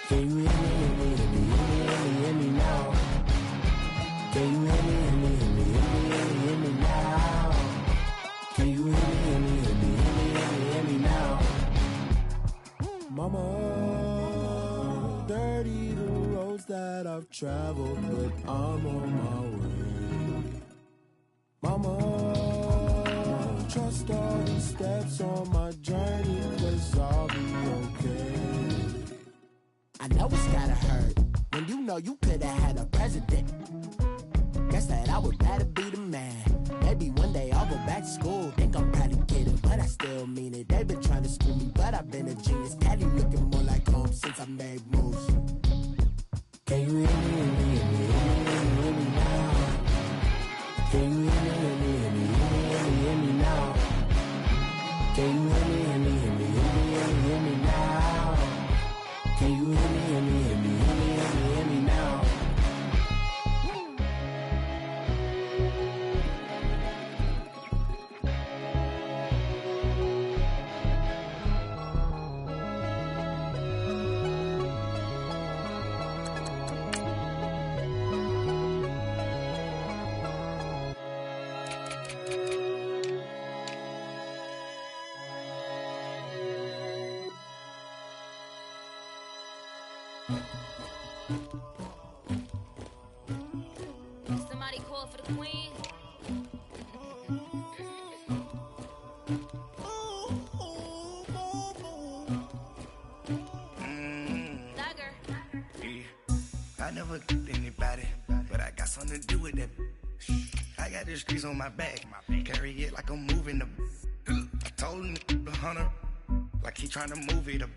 Can you hear me, hear me, hear me now? Can you hear me, hear me, hear me, hear me now? Can you hear me, hear me, hear me now? Mama, dirty the roads that I've traveled, but I'm on my way. Mama, trust all the steps on my journey, 'cause I'll be okay. I know it's gotta hurt when you know you could've had a president. Guess that I would rather be the man. Maybe one day I'll go back to school. Think I'm probably kidding, but I still mean it. They've been trying to school me, but I've been a genius. Cali looking more like home since I made moves. Can you hear me, hear me, hear me, hear me now? Can you hear me, hear me, hear me, hear me now? Can you hear me, hear me, hear me, hear me now? Can you hear me, hear me, hear me, hear me now? Somebody call for the queen. Dagger. Yeah. I never anybody, but I got something to do with that. I got the streets on my back, carry it like I'm moving the. I told him the hunter, like he trying to move it up.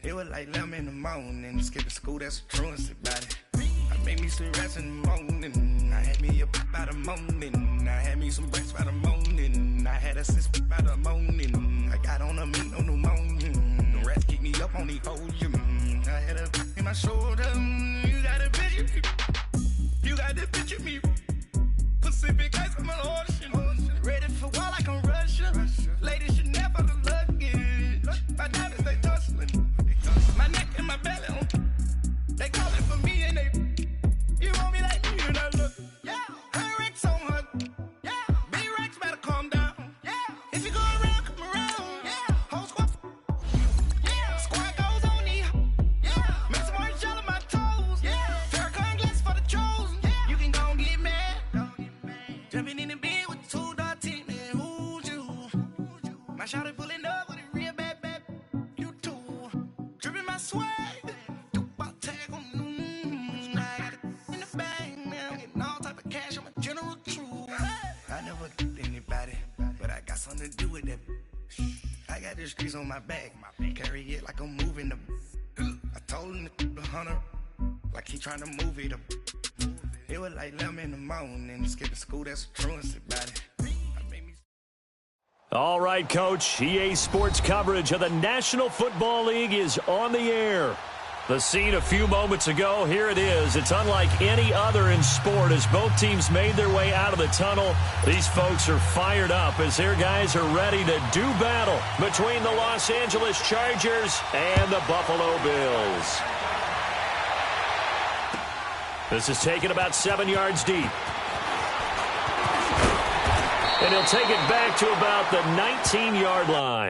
It was like 11 in the morning, skipping school, that's a truancy about it. I made me some rest in the morning, I had me up by the morning, I had me some breakfast by the morning, I had a sis by the morning, I got on a meat on the morning, the rats keep me up on the podium, I had a in my shoulder, you got a picture me, you got the picture me, Pacific ice on my ocean, ready for war like I'm Russia, ladies should never the luggage, my diamonds they tussling. My neck and my belly on. They calling for me and they. You want me like you and I look. Yeah. Her Rex on her. Yeah. B-Rex better calm down. Yeah. If you go around, come around. Yeah. Whole squad. Yeah. Squad goes on me. Yeah. Make some orange gel on my toes. Yeah. Farrakhan glass for the chosen. Yeah. You can go and get mad. Jumping in the bed with 2 dark teeth, man. Who's you? My shawty pulling up with a real bad. You too. Dripping my swag. Do about tag on. I got it in the bag now. Getting all type of cash on my general true. I never anybody, but I got something to do with that. I got the streets on my back, carry it like I'm moving the. I told him the hunter, like he trying to move it up. It was like 11 in the morning, skipping school, that's a truancy about it. All right, Coach. EA Sports coverage of the National Football League is on the air. The scene a few moments ago, here it is. It's unlike any other in sport as both teams made their way out of the tunnel. These folks are fired up as their guys are ready to do battle between the Los Angeles Chargers and the Buffalo Bills. This is taken about 7 yards deep. And he'll take it back to about the 19-yard line.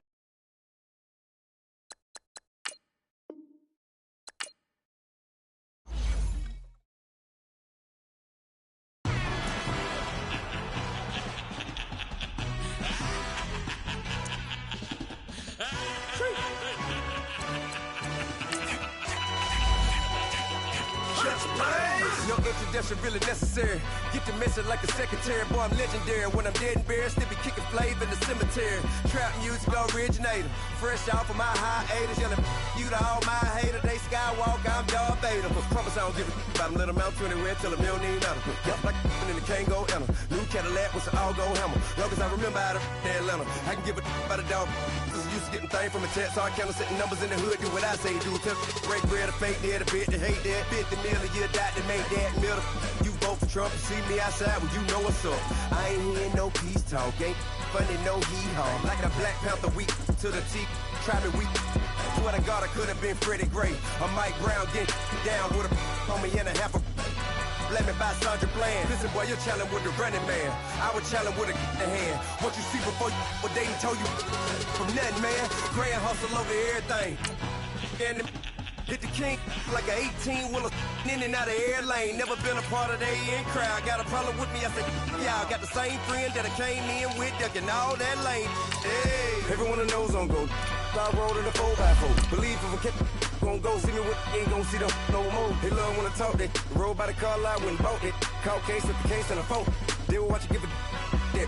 No introduction really necessary. Get to messing like a secretary. Boy, I'm legendary. When I'm dead and buried, still be kicking flavor in the cemetery. Trap music originator. Fresh off of my hiatus. Yelling you to all my haters. They skywalk, I'm Darth Vader. Promise I don't give a about them. Let them out to anywhere. Tell them they don't need nothing. Yup, like in the Kango Anna. New Cadillac with an all-gold hammer. Long as I remember out of Atlanta. I can give a about a dog. Used to getting things from a text. So I count setting numbers in the hood. Do what I say do. Tell break bread or fake dead. A bit to hate that. 50 million a year dot to make that middle. You vote for Trump, you see me outside, well, you know what's up. I ain't hearing no peace talk, ain't funny, no hee-haw. Like a Black Panther week to the teeth, Try me, we swear to God I could have been Freddie Gray. Or Mike Brown getting down with a on me and a half a. Let me buy Sandra Bland. Listen, boy, you're challenging with the running man. I was challenging with a hand. What you see before you, what they told you from nothing, man. Grand hustle over everything. And hit the king like an 18-wheeler in and out of air lane. Never been a part of the in crowd. Got a problem with me, I said, y'all got the same friend that I came in with, ducking all that lane. Hey, everyone knows on go. I rolled in the 4x4. Believe if a kid gon' go see me with, ain't gon' see them no more. They love when I talk, they roll by the car lot when bought it. Call case at the case and the phone. They will watch you give a yeah.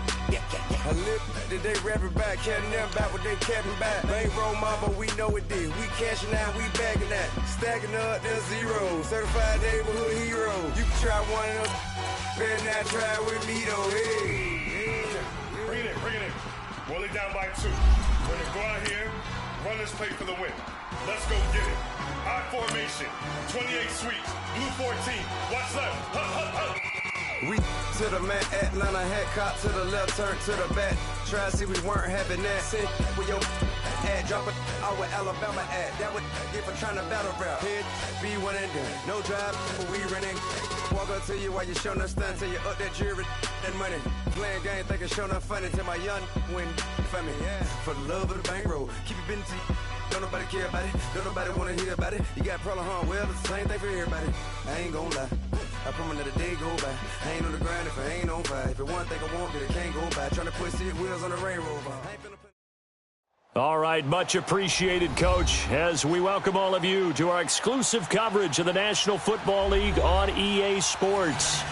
I live that they rapping back, catching them back what they capping back. They ain't roll mama, we know it did. We cashing out, we bagging that. Stacking up, there's zero. Certified neighborhood hero. You can try one of them, better not try with me though. Hey. Bring it in. Roll it down by 2. We're gonna go out here, run this play for the win. Let's go get it. I formation, 28 sweeps, blue 14. Watch left. Hup. We to the man, Atlanta head cop to the left, turn to the back. Try to see we weren't having that. Sit with your ad, drop it out with Alabama ad. That would get for trying to battle rap. Head, be one and done. No drive, but we running. Walk up to you while you showing us stun till you up that jury and money. Playing game, thinking showing up funny till my young win for me. Yeah, for the love of the bankroll. Keep it busy. Don't nobody care about it. Don't nobody wanna hear about it. You got problem, huh? Well, it's the same thing for everybody. I ain't gon' lie. I promise that a day go by. I ain't on the grind if I ain't on fire. If it one thing I want, then it can't go by. Trying to put 6 wheels on the Range Rover. All right, much appreciated, Coach, as we welcome all of you to our exclusive coverage of the National Football League on EA Sports.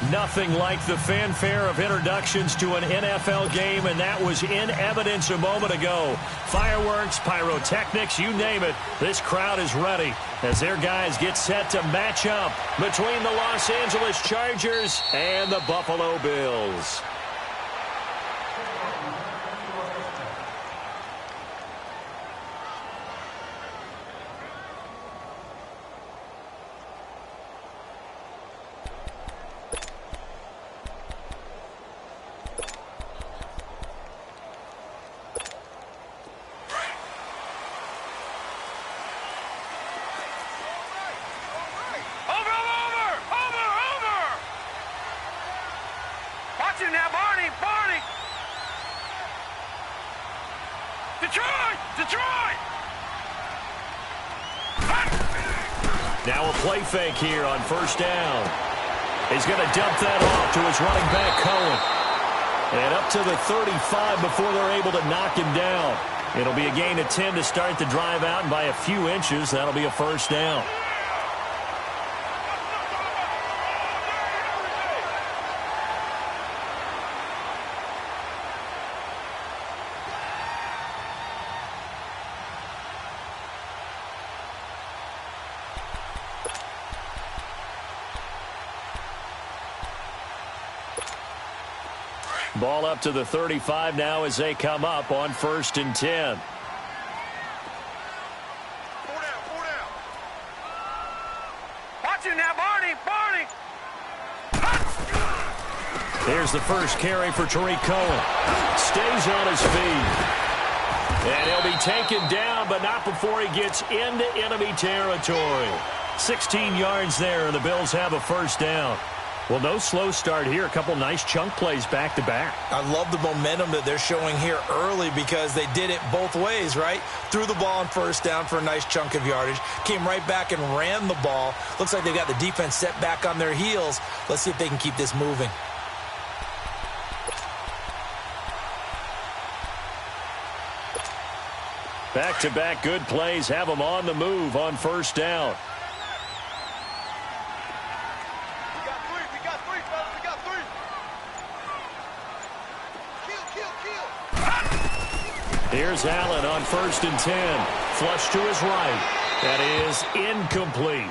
Nothing like the fanfare of introductions to an NFL game, and that was in evidence a moment ago. Fireworks, pyrotechnics, you name it. This crowd is ready as their guys get set to match up between the Los Angeles Chargers and the Buffalo Bills. Detroit! Now a play fake here on first down. He's going to dump that off to his running back, Cohen. And up to the 35 before they're able to knock him down. It'll be a gain of 10 to start the drive out, and by a few inches, that'll be a first down. Ball up to the 35 now as they come up on 1st and 10. Four down. Watch it now, Barney. Here's the first carry for Tariq Cohen. Stays on his feet. And he'll be taken down, but not before he gets into enemy territory. 16 yards there, and the Bills have a first down. Well, no slow start here. A couple nice chunk plays back-to-back. I love the momentum that they're showing here early because they did it both ways, right? Threw the ball on first down for a nice chunk of yardage. Came right back and ran the ball. Looks like they've got the defense set back on their heels. Let's see if they can keep this moving. Back-to-back good plays have them on the move on first down. Here's Allen on 1st and 10. Flush to his right. That is incomplete.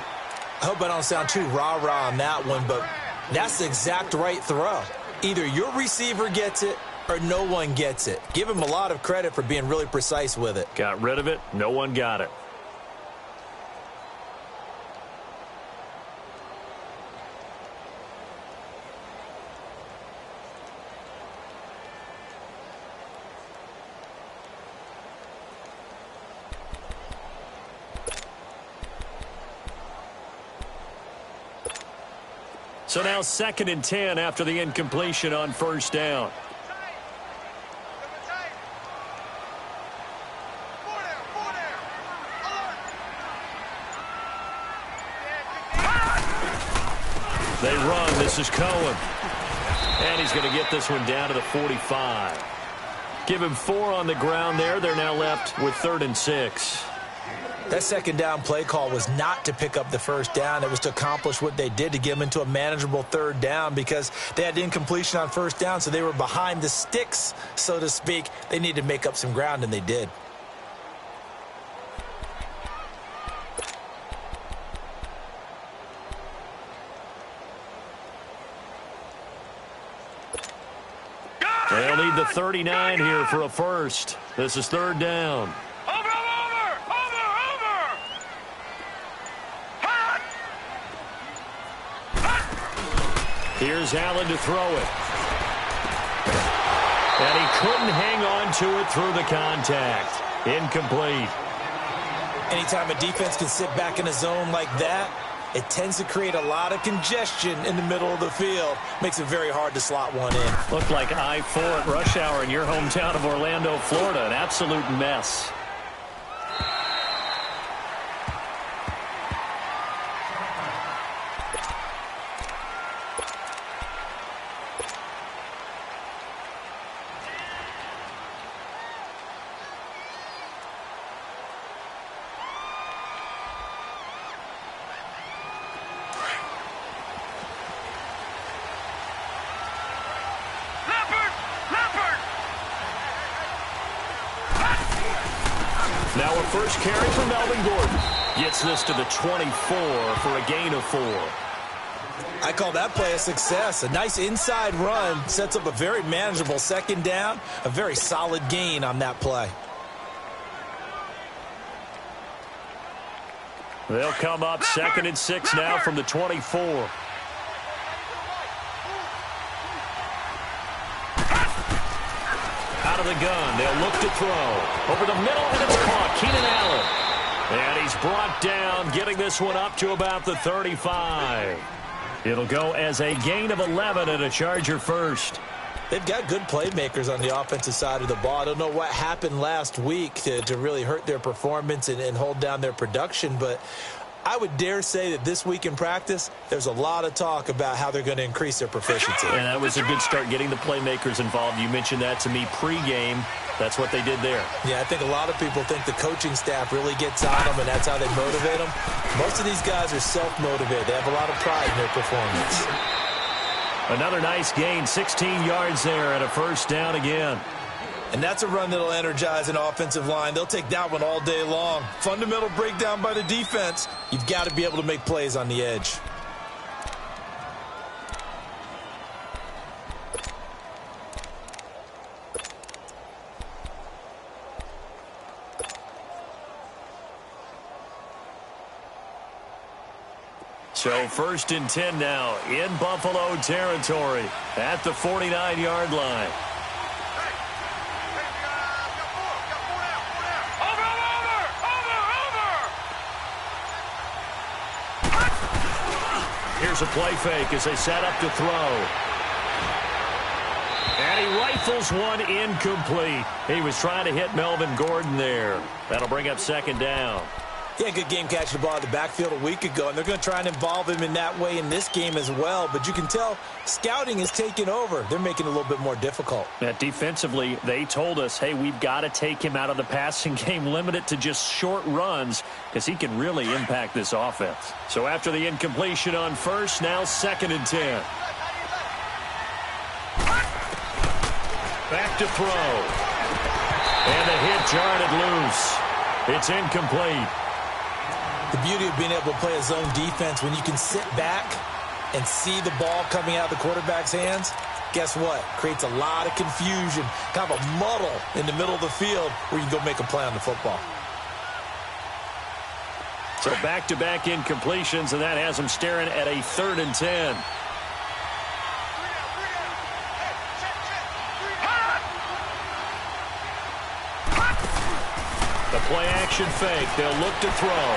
I hope I don't sound too rah-rah on that one, but that's the exact right throw. Either your receiver gets it or no one gets it. Give him a lot of credit for being really precise with it. Got rid of it. No one got it. So now 2nd and 10 after the incompletion on first down. They run. This is Cohen. And he's going to get this one down to the 45. Give him 4 on the ground there. They're now left with 3rd and 6. That second down play call was not to pick up the first down. It was to accomplish what they did, to get them into a manageable 3rd down, because they had incompletion on first down, so they were behind the sticks, so to speak. They needed to make up some ground, and they did. They'll need the 39 here for a first. This is 3rd down. Here's Allen to throw it. And he couldn't hang on to it through the contact. Incomplete. Anytime a defense can sit back in a zone like that, it tends to create a lot of congestion in the middle of the field. Makes it very hard to slot one in. Looked like I-4 at rush hour in your hometown of Orlando, Florida. An absolute mess. Now a first carry for Melvin Gordon. Gets this to the 24 for a gain of 4. I call that play a success. A nice inside run sets up a very manageable 2nd down. A very solid gain on that play. They'll come up 2nd and 6 now from the 24. Out of the gun. They'll look to throw. Over the middle, and it's caught. Keenan Allen. And he's brought down, getting this one up to about the 35. It'll go as a gain of 11 and a Charger first. They've got good playmakers on the offensive side of the ball. I don't know what happened last week to really hurt their performance and hold down their production, but I would dare say that this week in practice, there's a lot of talk about how they're going to increase their proficiency. And that was a good start, getting the playmakers involved. You mentioned that to me pregame. That's what they did there. Yeah, I think a lot of people think the coaching staff really gets on them, and that's how they motivate them. Most of these guys are self-motivated. They have a lot of pride in their performance. Another nice gain, 16 yards there, and a first down again. And that's a run that'll energize an offensive line. They'll take that one all day long. Fundamental breakdown by the defense. You've got to be able to make plays on the edge. So 1st and 10 now in Buffalo territory at the 49-yard line. Here's a play fake as they set up to throw. And he rifles one incomplete. He was trying to hit Melvin Gordon there. That'll bring up 2nd down. Yeah, good game catching the ball in the backfield a week ago, and they're going to try and involve him in that way in this game as well. But you can tell scouting is taking over. They're making it a little bit more difficult. Yeah, defensively, they told us, hey, we've got to take him out of the passing game, limit it to just short runs, because he can really impact this offense. So after the incompletion on first, now 2nd and 10. Back to throw. And the hit jarred it loose. It's incomplete. The beauty of being able to play a zone defense, when you can sit back and see the ball coming out of the quarterback's hands, guess what? Creates a lot of confusion, kind of a muddle in the middle of the field where you can go make a play on the football. So back-to-back incompletions, and that has them staring at a 3rd and 10. The play-action fake. They'll look to throw.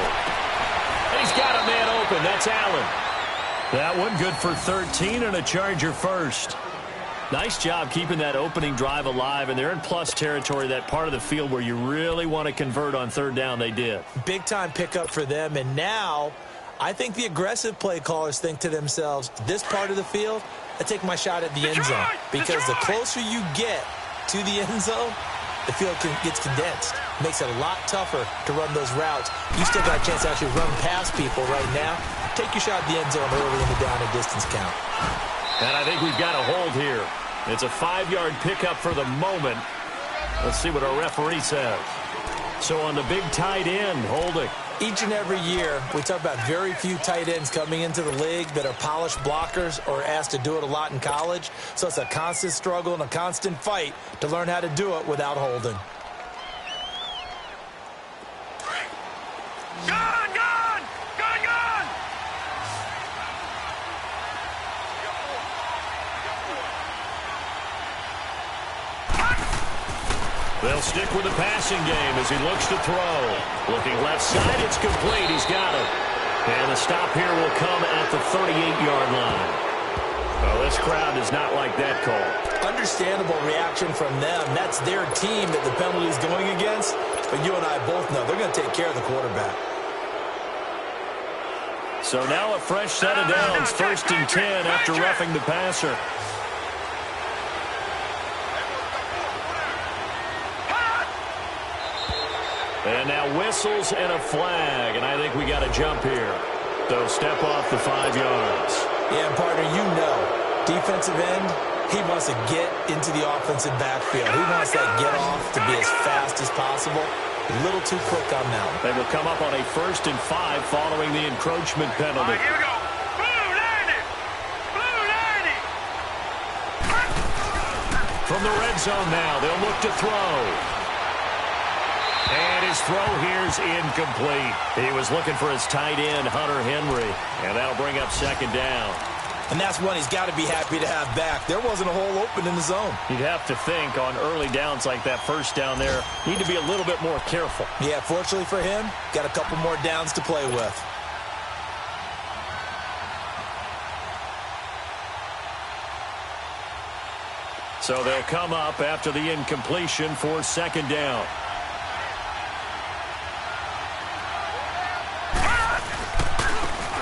And he's got a man open. That's Allen. That one good for 13 and a Charger first. Nice job keeping that opening drive alive, and they're in plus territory, that part of the field where you really want to convert on third down. They did. Big-time pickup for them, and now I think the aggressive play callers think to themselves, this part of the field, I take my shot at the end zone. Because the closer you get to the end zone, the field gets condensed. Makes it a lot tougher to run those routes. You still got a chance to actually run past people right now. Take your shot at the end zone early in the down and distance count. And I think we've got a hold here. It's a 5-yard pickup for the moment. Let's see what our referee says. So on the big tight end, holding. Each and every year, we talk about very few tight ends coming into the league that are polished blockers or asked to do it a lot in college. So it's a constant struggle and a constant fight to learn how to do it without holding. They'll stick with the passing game as he looks to throw. Looking left side, it's complete. He's got it. And the stop here will come at the 38-yard line. Well, this crowd does not like that call. Understandable reaction from them. That's their team that the penalty is going against. But you and I both know they're going to take care of the quarterback. So now a fresh set of downs, 1st and 10 after roughing the passer. And now whistles and a flag, and I think we got a jump here. So step off the 5 yards. Yeah, partner, you know, defensive end, he wants to get into the offensive backfield. He wants that get off to be as fast as possible. A little too quick on that one. They will come up on a 1st and 5 following the encroachment penalty. All right, here we go. Blue 90. Blue 90. From the red zone now, they'll look to throw. And his throw here's incomplete. He was looking for his tight end, Hunter Henry. And that'll bring up 2nd down. And that's one he's got to be happy to have back. There wasn't a hole open in the zone. You'd have to think on early downs like that, 1st down there, need to be a little bit more careful. Yeah, fortunately for him, got a couple more downs to play with. So they'll come up after the incompletion for 2nd down.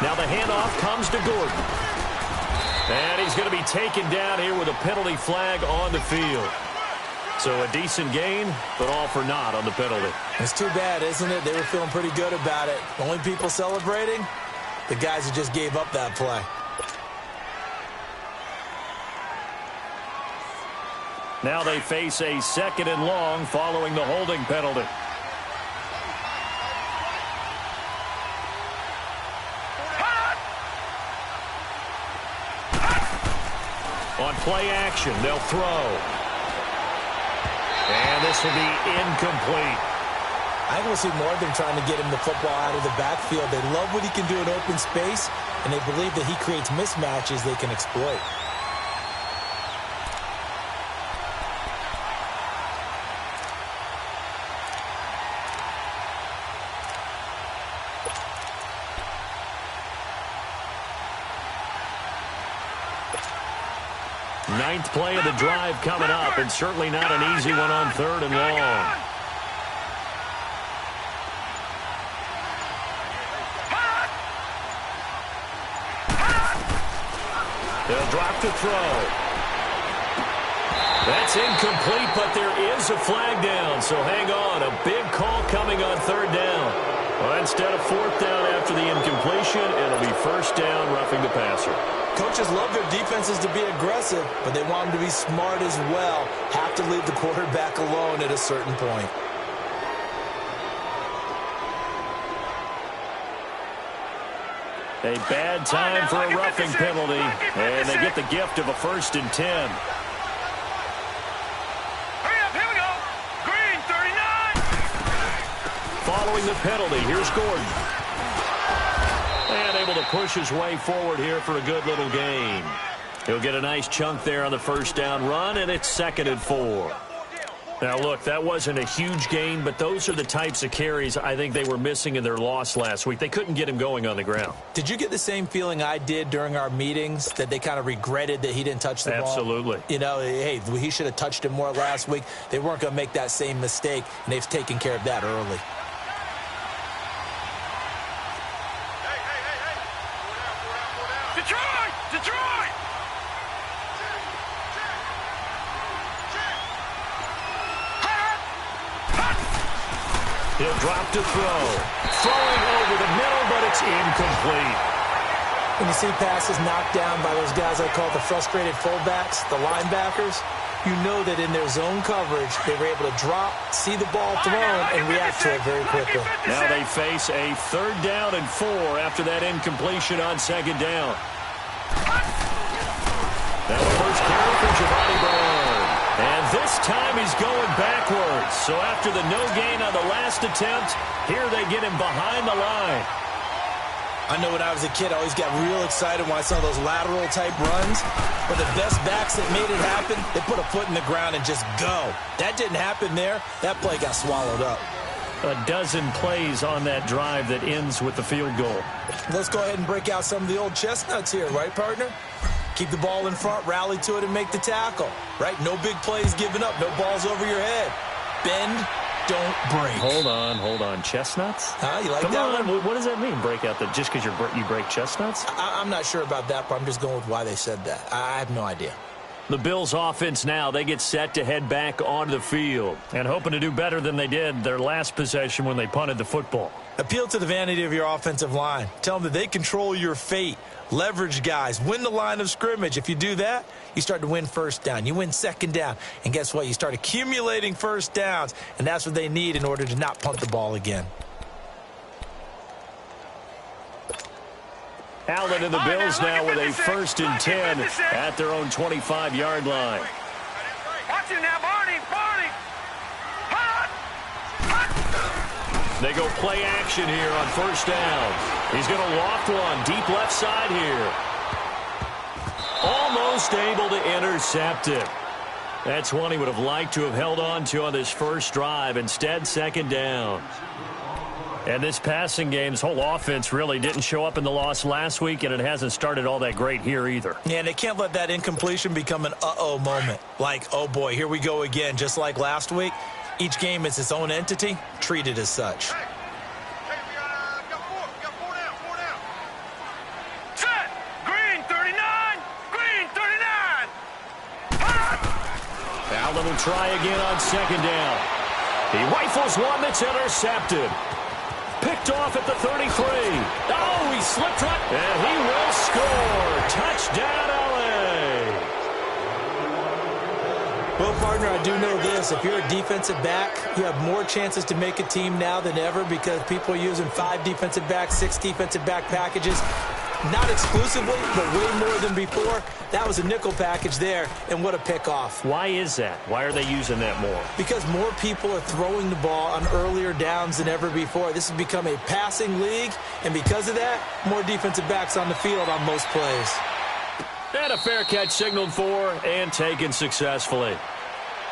Now the handoff comes to Gordon. And he's going to be taken down here with a penalty flag on the field. So a decent gain, but all for naught on the penalty. It's too bad, isn't it? They were feeling pretty good about it. The only people celebrating, the guys who just gave up that play. Now they face a 2nd and long following the holding penalty. On play action, they'll throw. And this will be incomplete. I think we'll see more of them trying to get him the football out of the backfield. They love what he can do in open space, and they believe that he creates mismatches they can exploit. Ninth play of the drive coming up, and certainly not an easy one on 3rd and long. They'll drop to throw. That's incomplete, but there is a flag down, so hang on. A big call coming on 3rd down. Well, instead of 4th down after the incompletion, it'll be 1st down, roughing the passer. Coaches love their defenses to be aggressive, but they want them to be smart as well. Have to leave the quarterback alone at a certain point. A bad time for a roughing penalty, and they get the gift of a 1st and 10. Hurry up, here we go. Green 39. Following the penalty, here's Gordon. And able to push his way forward here for a good little gain. He'll get a nice chunk there on the 1st down run, and it's 2nd and 4. Now, look, that wasn't a huge gain, but those are the types of carries I think they were missing in their loss last week. They couldn't get him going on the ground. Did you get the same feeling I did during our meetings, that they kind of regretted that he didn't touch the ball? Absolutely. You know, hey, he should have touched it more last week. They weren't going to make that same mistake, and they've taken care of that early. Detroit! Detroit! He'll drop to throw. Throwing over the middle, but it's incomplete. When you see passes knocked down by those guys I call the frustrated fullbacks, the linebackers, you know that in their zone coverage, they were able to drop, see the ball thrown, and react to it very quickly. Now they face a 3rd down and 4 after that incompletion on 2nd down. Now the first carry for Giovanni Bernard. And this time he's going backwards. So after the no gain on the last attempt, here they get him behind the line. I know when I was a kid, I always got real excited when I saw those lateral-type runs. But the best backs that made it happen, they put a foot in the ground and just go. That didn't happen there. That play got swallowed up. A dozen plays on that drive that ends with the field goal. Let's go ahead and break out some of the old chestnuts here, right, partner? Keep the ball in front, rally to it, and make the tackle, right? No big plays given up, no balls over your head. Bend, don't break. Hold on. Chestnuts? You like Come that on. one? What does that mean, break out just because you break chestnuts? I'm not sure about that, but I'm just going with why they said that. I have no idea. The Bills offense now, they get set to head back onto the field and hoping to do better than they did their last possession when they punted the football. Appeal to the vanity of your offensive line. Tell them that they control your fate. Leverage guys. Win the line of scrimmage. If you do that, you start to win 1st down. You win 2nd down. And guess what? You start accumulating 1st downs. And that's what they need in order to not punt the ball again. Allen and the Bills now with a 1st and 10 at their own 25-yard line. Watch it now, Barney! They go play action here on 1st down. He's going to loft one deep left side here. Almost able to intercept it. That's one he would have liked to have held on to on this first drive. Instead, 2nd down. And this passing game's whole offense really didn't show up in the loss last week, and it hasn't started all that great here either. Yeah, and they can't let that incompletion become an uh-oh moment. Like, oh boy, here we go again, just like last week. Each game is its own entity, treated as such. Hey, we got four down. Set! Green 39! Green 39! Allen will try again on 2nd down. He rifles one that's intercepted. Picked off at the 33. Oh, he slipped right. And he will score. Touchdown, LA. Well, partner, I do know this. If you're a defensive back, you have more chances to make a team now than ever because people are using 5 defensive backs, 6 defensive back packages. Not exclusively, but way more than before. That was a nickel package there, and what a pickoff. Why is that? Why are they using that more? Because more people are throwing the ball on earlier downs than ever before. This has become a passing league, and because of that, more defensive backs on the field on most plays. And a fair catch signaled for and taken successfully.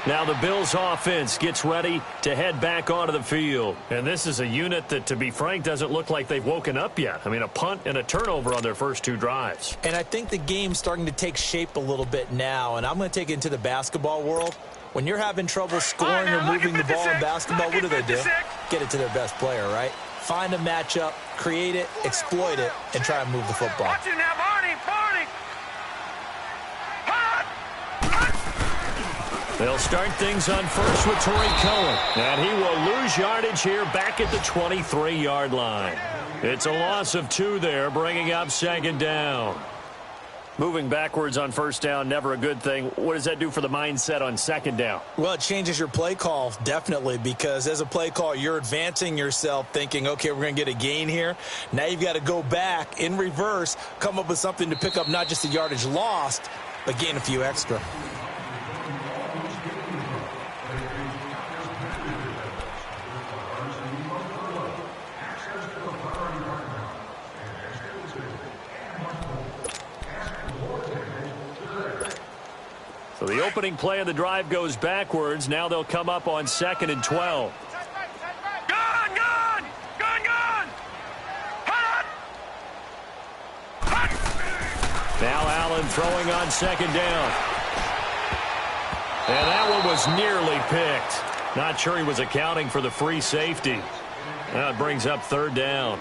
Now the Bills offense gets ready to head back onto the field. And this is a unit that, to be frank, doesn't look like they've woken up yet. I mean, a punt and a turnover on their first 2 drives. And I think the game's starting to take shape a little bit now. And I'm going to take it into the basketball world. When you're having trouble scoring or moving the ball in basketball, what do? Get it to their best player, right? Find a matchup, create it, exploit it, and try and move the football. Watch it now, Barney! They'll start things on first with Torrey Cohen. And he will lose yardage here back at the 23-yard line. It's a loss of 2 there, bringing up 2nd down. Moving backwards on 1st down, never a good thing. What does that do for the mindset on 2nd down? Well, it changes your play call, definitely, because as a play call, you're advancing yourself thinking, okay, we're going to get a gain here. Now you've got to go back in reverse, come up with something to pick up not just the yardage lost, but gain a few extra. So the opening play of the drive goes backwards. Now they'll come up on 2nd and 12. Gun! Gun! Gun! Gun! Hot! Hot! Now Allen throwing on 2nd down. And that one was nearly picked. Not sure he was accounting for the free safety. Now it brings up 3rd down.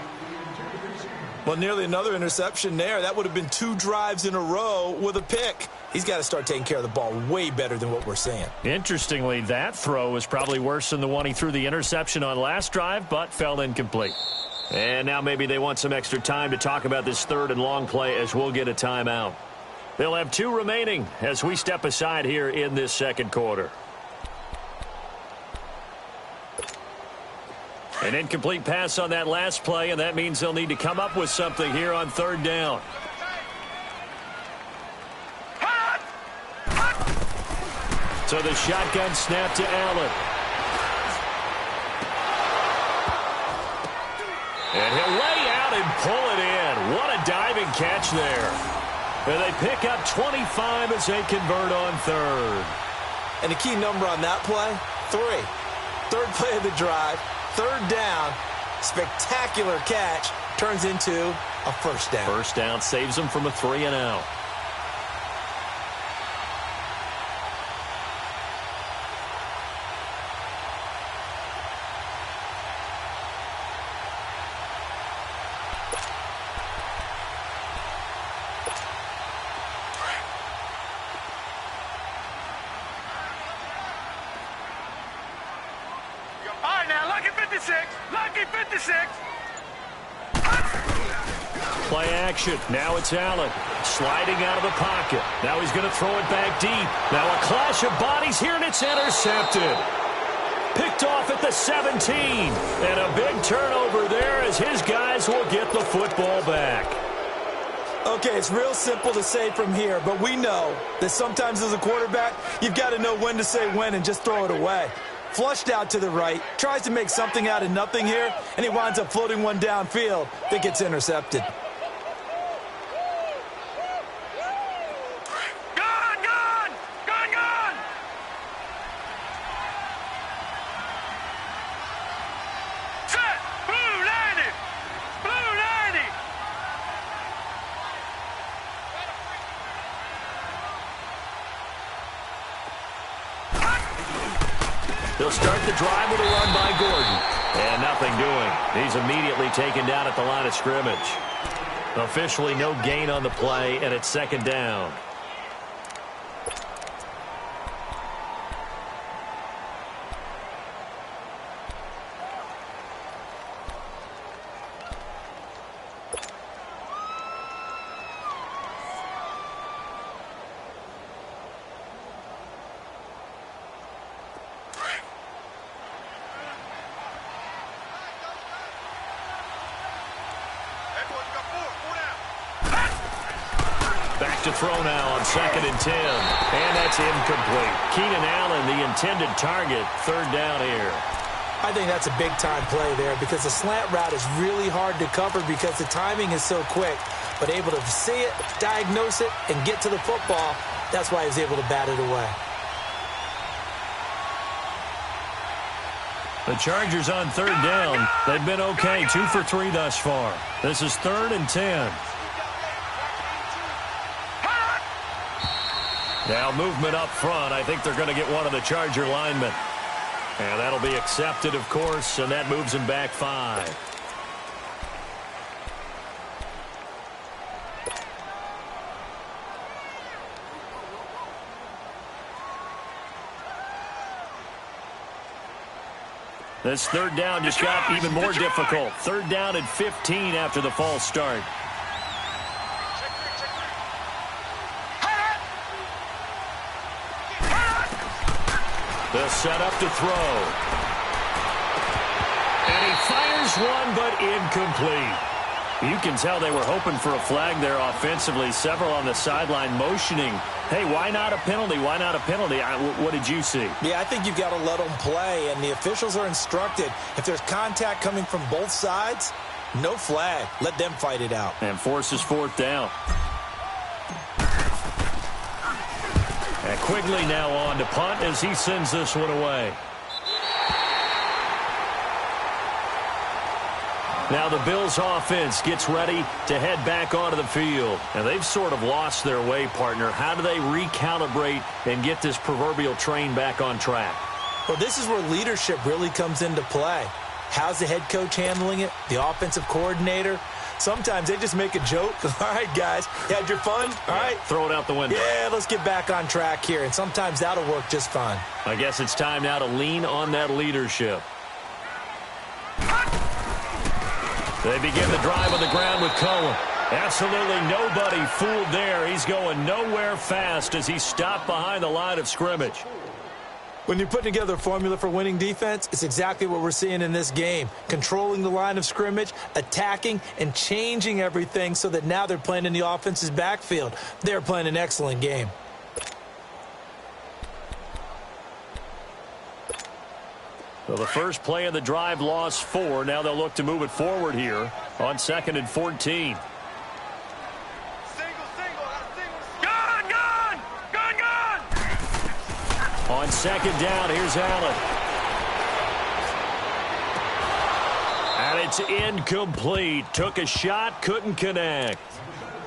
Well, nearly another interception there. That would have been 2 drives in a row with a pick. He's got to start taking care of the ball way better than what we're seeing. Interestingly, that throw was probably worse than the one he threw the interception on last drive, but fell incomplete. And now maybe they want some extra time to talk about this 3rd and long play as we'll get a timeout. They'll have 2 remaining as we step aside here in this 2nd quarter. An incomplete pass on that last play, and that means they'll need to come up with something here on 3rd down. So the shotgun snap to Allen. And he'll lay out and pull it in. What a diving catch there. And they pick up 25 as they convert on 3rd. And the key number on that play, 3. 3rd play of the drive, 3rd down, spectacular catch, turns into a 1st down. 1st down saves them from a 3 and out. Play action. Now it's Allen sliding out of the pocket. Now he's going to throw it back deep. Now a clash of bodies here, and it's intercepted. Picked off at the 17. And a big turnover there as his guys will get the football back. Okay, it's real simple to say from here, but we know that sometimes as a quarterback, you've got to know when to say when and just throw it away. Flushed out to the right, tries to make something out of nothing here, and he winds up floating one downfield that gets intercepted. They'll start the drive with a run by Gordon. And nothing doing. He's immediately taken down at the line of scrimmage. Officially no gain on the play, and it's 2nd down. To throw now on 2nd and 10. And that's incomplete. Keenan Allen, the intended target, 3rd down here. I think that's a big-time play there because the slant route is really hard to cover because the timing is so quick. But able to see it, diagnose it, and get to the football, that's why he was able to bat it away. The Chargers on 3rd down. They've been okay, 2 for 3 thus far. This is 3rd and 10. Now movement up front. I think they're going to get one of the Charger linemen. And that'll be accepted, of course, and that moves him back 5. This 3rd down just got even more difficult. 3rd down and 15 after the false start. The setup to throw. And he fires one, but incomplete. You can tell they were hoping for a flag there offensively. Several on the sideline motioning, hey, why not a penalty? Why not a penalty? What did you see? Yeah, I think you've got to let them play, and the officials are instructed. If there's contact coming from both sides, no flag. Let them fight it out. And forces 4th down. And Quigley now on to punt as he sends this one away. Now the Bills offense gets ready to head back onto the field. And they've sort of lost their way, partner. How do they recalibrate and get this proverbial train back on track? Well, this is where leadership really comes into play. How's the head coach handling it? The offensive coordinator? Sometimes they just make a joke. All right, guys, you had your fun? All right. Throw it out the window. Yeah, let's get back on track here. And sometimes that'll work just fine. I guess it's time now to lean on that leadership. They begin the drive on the ground with Cohen. Absolutely nobody fooled there. He's going nowhere fast as he's stopped behind the line of scrimmage. When you're putting together a formula for winning defense, it's exactly what we're seeing in this game. Controlling the line of scrimmage, attacking, and changing everything so that now they're playing in the offense's backfield. They're playing an excellent game. So the first play of the drive lost 4. Now they'll look to move it forward here on 2nd and 14. On 2nd down, here's Allen. And it's incomplete. Took a shot, couldn't connect.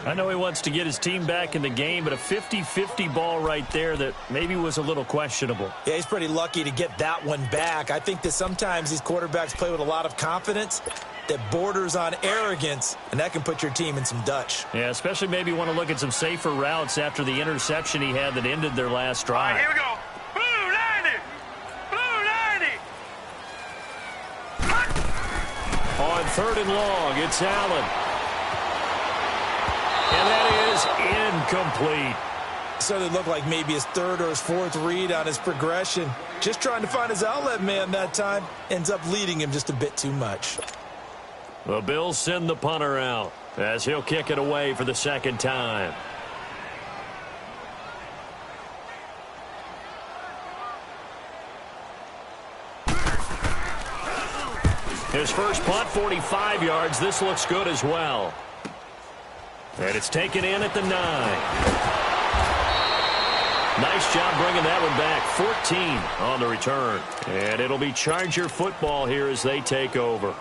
I know he wants to get his team back in the game, but a 50-50 ball right there that maybe was a little questionable. Yeah, he's pretty lucky to get that one back. I think that sometimes these quarterbacks play with a lot of confidence that borders on arrogance, and that can put your team in some Dutch. Yeah, especially maybe want to look at some safer routes after the interception he had that ended their last drive. All right, here we go. On 3rd and long, it's Allen. And that is incomplete. So it looked like maybe his 3rd or his 4th read on his progression. Just trying to find his outlet man that time. Ends up leading him just a bit too much. The Bills send the punter out as he'll kick it away for the 2nd time. His first punt, 45 yards. This looks good as well. And it's taken in at the 9. Nice job bringing that one back. 14 on the return. And it'll be Charger football here as they take over.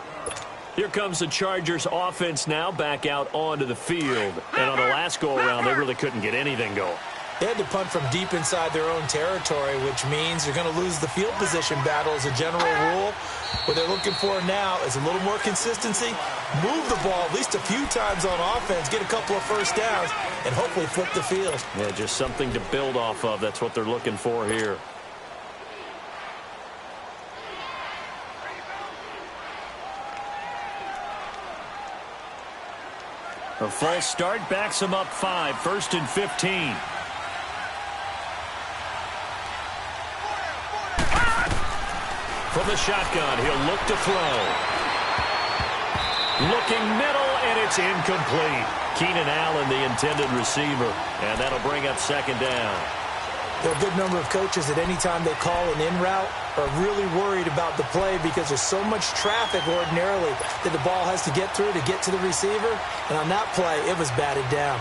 Here comes the Chargers offense now back out onto the field. And on the last go-around, they really couldn't get anything going. They had to punt from deep inside their own territory, which means you're going to lose the field position battle as a general rule. What they're looking for now is a little more consistency, move the ball at least a few times on offense, get a couple of first downs, and hopefully flip the field. Yeah, just something to build off of. That's what they're looking for here. A false start backs him up 5, 1st and 15. From the shotgun, he'll look to throw. Looking middle, and it's incomplete. Keenan Allen, the intended receiver, and that'll bring up 2nd down. There are a good number of coaches that any time they call an in route are really worried about the play because there's so much traffic ordinarily that the ball has to get through to get to the receiver. And on that play, it was batted down.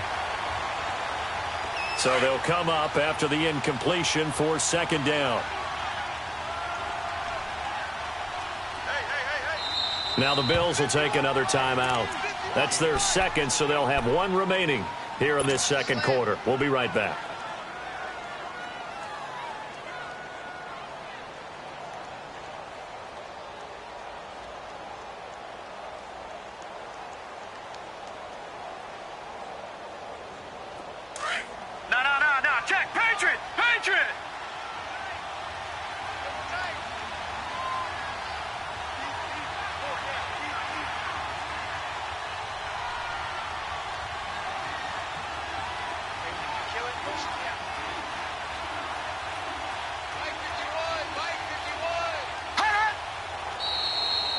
So they'll come up after the incompletion for 2nd down. Now the Bills will take another timeout. That's their 2nd, so they'll have 1 remaining here in this 2nd quarter. We'll be right back. No, check, Patriot!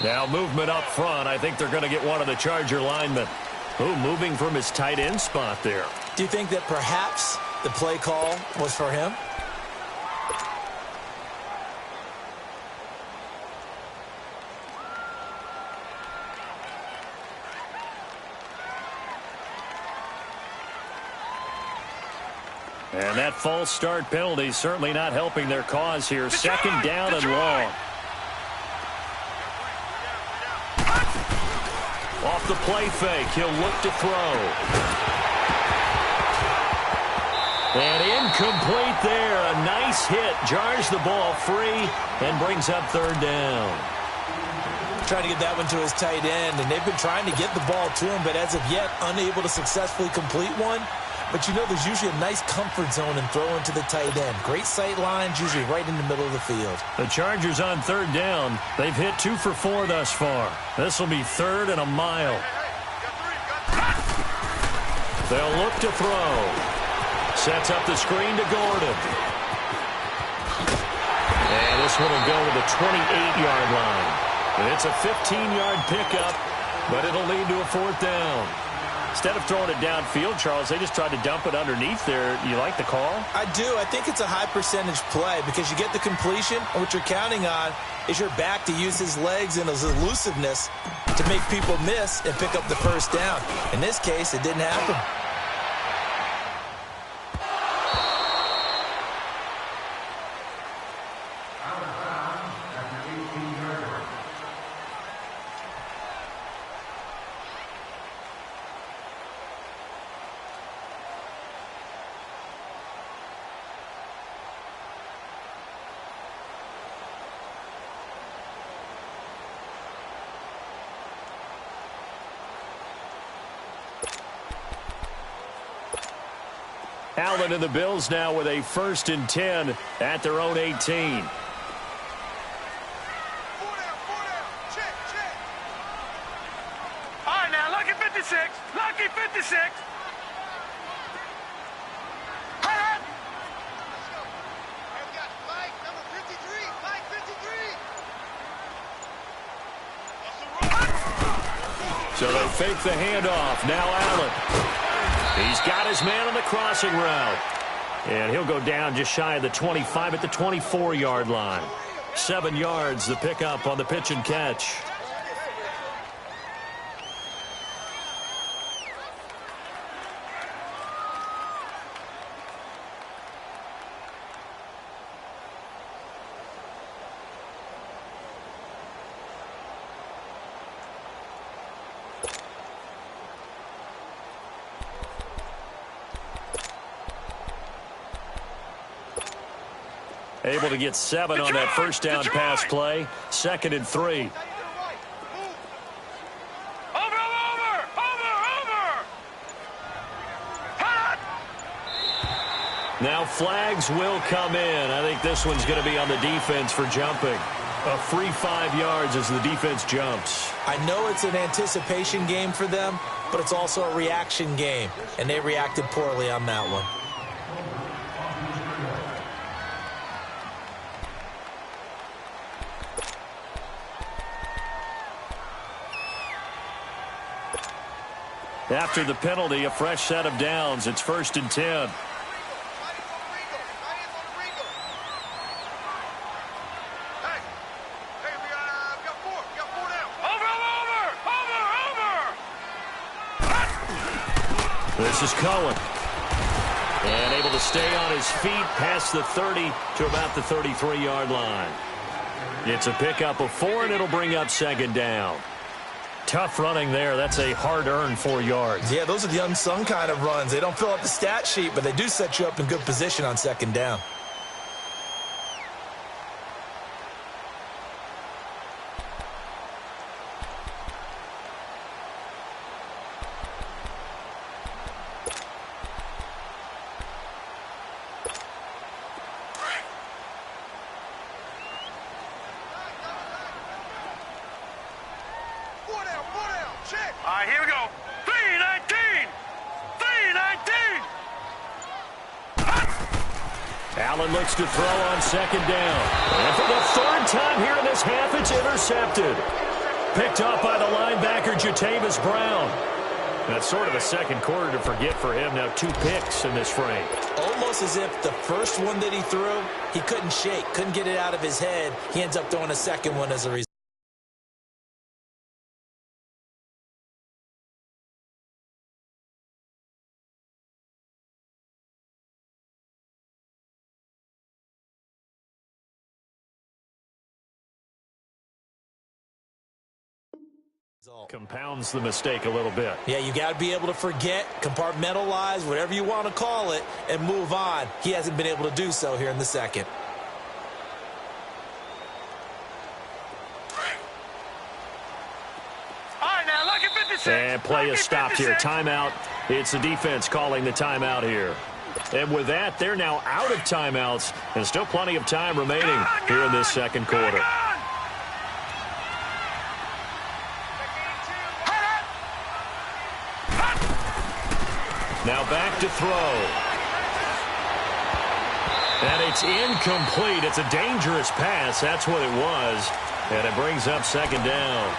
Now movement up front. I think they're going to get one of the Charger linemen. Oh, moving from his tight end spot there. Do you think that perhaps the play call was for him? And that false start penalty certainly not helping their cause here. Second down and long. Off the play fake, he'll look to throw. And incomplete there. A nice hit. Jars the ball free and brings up third down. Trying to get that one to his tight end, and they've been trying to get the ball to him, but as of yet, unable to successfully complete one. But you know, there's usually a nice comfort zone in throwing to the tight end. Great sight lines, usually right in the middle of the field. The Chargers on third down. They've hit 2 for 4 thus far. This will be third and a mile. They'll look to throw. Sets up the screen to Gordon. And this one will go to the 28-yard line. And it's a 15-yard pickup, but it'll lead to a fourth down. Instead of throwing it downfield, Charles, they just tried to dump it underneath there. You like the call? I do. I think it's a high percentage play because you get the completion, and what you're counting on is your back to use his legs and his elusiveness to make people miss and pick up the first down. In this case, it didn't happen. Allen and the Bills now with a 1st and 10 at their own 18. Check. All right, now, lucky 56. Lucky 56. So they fake the handoff. Now Allen. He's got his man on the crossing route. And he'll go down just shy of the 25 at the 24-yard line. 7 yards, the pickup on the pitch and catch. Able to get 7 on that first down pass play. 2nd and 3. Now flags will come in. I think this one's going to be on the defense for jumping. A free 5 yards as the defense jumps. I know it's an anticipation game for them, but it's also a reaction game, and they reacted poorly on that one. After the penalty, a fresh set of downs. It's 1st and 10. This is Cohen. And able to stay on his feet past the 30 to about the 33-yard line. It's a pickup of 4, and it'll bring up 2nd down. Tough running there. That's a hard-earned 4 yards. Yeah, those are the unsung kind of runs. They don't fill up the stat sheet, but they do set you up in good position on 2nd down. All right, here we go. 319! 319! Allen looks to throw on 2nd down. And for the 3rd time here in this half, it's intercepted. Picked up by the linebacker, Jatavis Brown. That's sort of a second quarter to forget for him. Now 2 picks in this frame. Almost as if the first one that he threw, he couldn't shake, couldn't get it out of his head. He ends up throwing a second one as a result. Compounds the mistake a little bit. Yeah, you got to be able to forget, compartmentalize, whatever you want to call it, and move on. He hasn't been able to do so here in the second. All right, now, lucky 56. And play is stopped here. Timeout. It's the defense calling the timeout here. And with that, they're now out of timeouts, and still plenty of time remaining here in this second quarter. Now back to throw. And it's incomplete. It's a dangerous pass. That's what it was. And it brings up second down.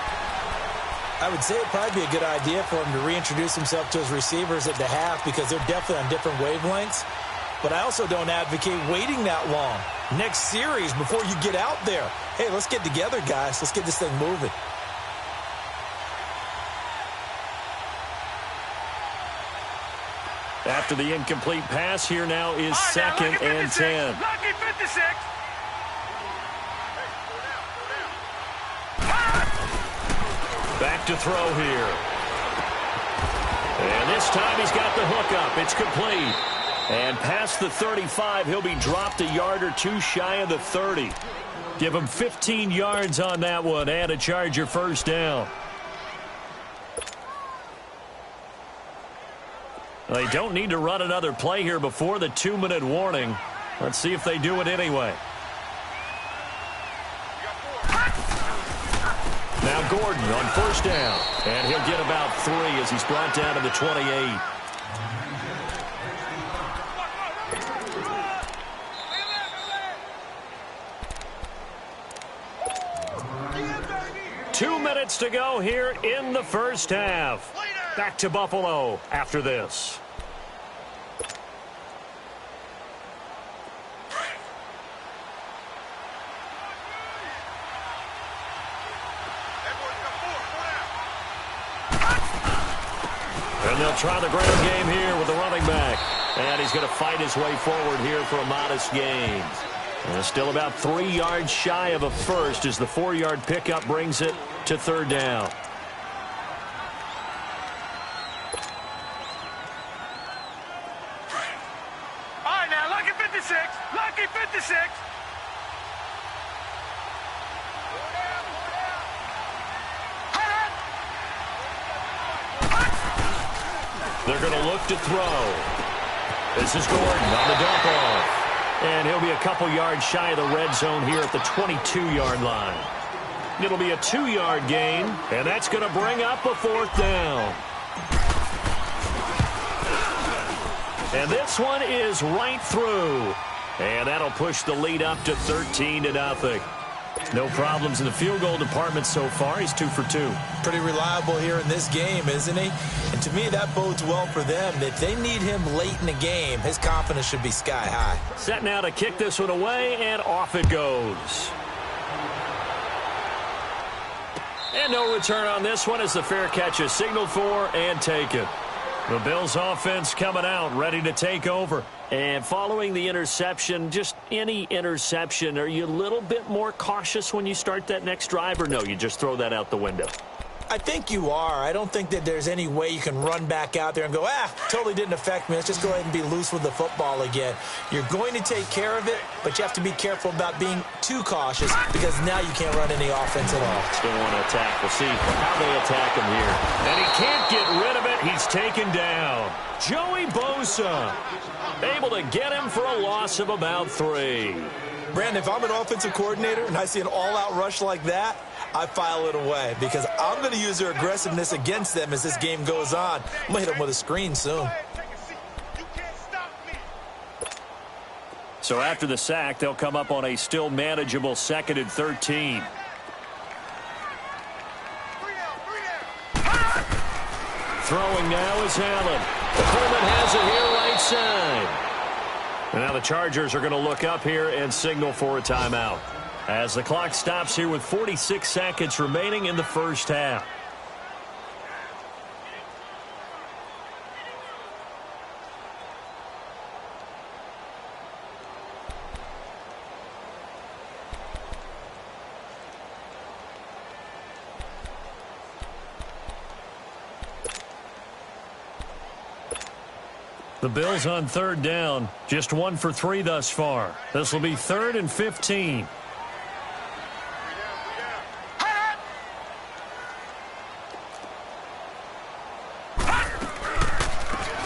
I would say it'd probably be a good idea for him to reintroduce himself to his receivers at the half because they're definitely on different wavelengths. But I also don't advocate waiting that long. Next series, before you get out there, hey, let's get together, guys. Let's get this thing moving. After the incomplete pass, here now is second and 10. Lucky 56. Back to throw here. And this time he's got the hook up. It's complete. And past the 35, he'll be dropped a yard or two shy of the 30. Give him 15 yards on that one and a Charger first down. They don't need to run another play here before the 2-minute warning. Let's see if they do it anyway. Now Gordon on first down. And he'll get about 3 as he's brought down to the 28. Two minutes to go here in the first half. Back to Buffalo after this. And they'll try the ground game here with the running back. And he's going to fight his way forward here for a modest gain. And still about 3 yards shy of a first as the 4-yard pickup brings it to third down. All right, now, lucky 56. Lucky 56. They're going to look to throw. This is Gordon on the dump off. And he'll be a couple yards shy of the red zone here at the 22-yard line. It'll be a 2-yard gain, and that's going to bring up a fourth down. And this one is right through. And that'll push the lead up to 13-0. No problems in the field goal department so far. He's 2 for 2. Pretty reliable here in this game, isn't he? And to me, that bodes well for them. If they need him late in the game, his confidence should be sky high. Set now to kick this one away, and off it goes. And no return on this one as the fair catch is signaled for and taken. The Bills offense coming out, ready to take over. And following the interception, just any interception, are you a little bit more cautious when you start that next drive, or no, you just throw that out the window? I think you are. I don't think that there's any way you can run back out there and go, totally didn't affect me. Let's just go ahead and be loose with the football again. You're going to take care of it, but you have to be careful about being too cautious because now you can't run any offense at all. Still want to attack. We'll see how they attack him here. And he can't get rid of it. He's taken down. Joey Bosa able to get him for a loss of about 3. Brandon, if I'm an offensive coordinator and I see an all-out rush like that, I file it away because I'm going to use their aggressiveness against them as this game goes on. I'm going to hit them with a screen soon. So after the sack, they'll come up on a still manageable 2nd and 13. Throwing now is Allen. Coleman has it here right side. And now the Chargers are going to look up here and signal for a timeout as the clock stops here with 46 seconds remaining in the first half. The Bills on third down, just 1 for 3 thus far. This will be 3rd and 15.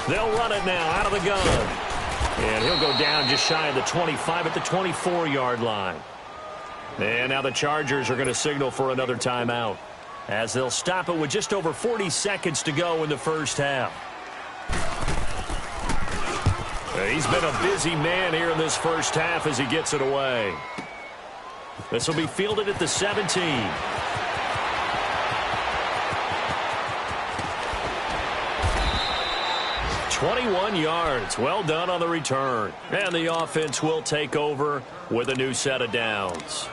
They'll run it now out of the gun. And he'll go down just shy of the 25 at the 24-yard line. And now the Chargers are going to signal for another timeout, as they'll stop it with just over 40 seconds to go in the first half. He's been a busy man here in this first half as he gets it away. This will be fielded at the 17. 21 yards. Well done on the return. And the offense will take over with a new set of downs.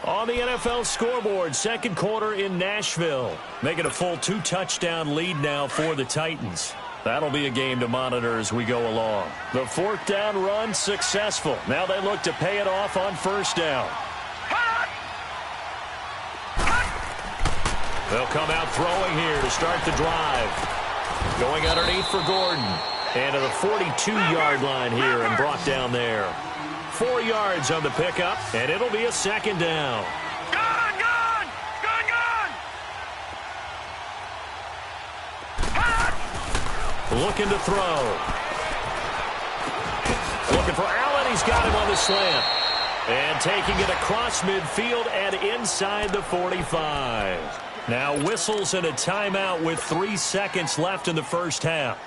On the NFL scoreboard, second quarter in Nashville. Making a full 2-touchdown lead now for the Titans. That'll be a game to monitor as we go along. The 4th down run successful. Now they look to pay it off on first down. They'll come out throwing here to start the drive. Going underneath for Gordon. And to the 42-yard line here and brought down there. 4 yards on the pickup, and it'll be a second down. Looking to throw. Looking for Allen. He's got him on the slant. And taking it across midfield and inside the 45. Now whistles and a timeout with 3 seconds left in the first half.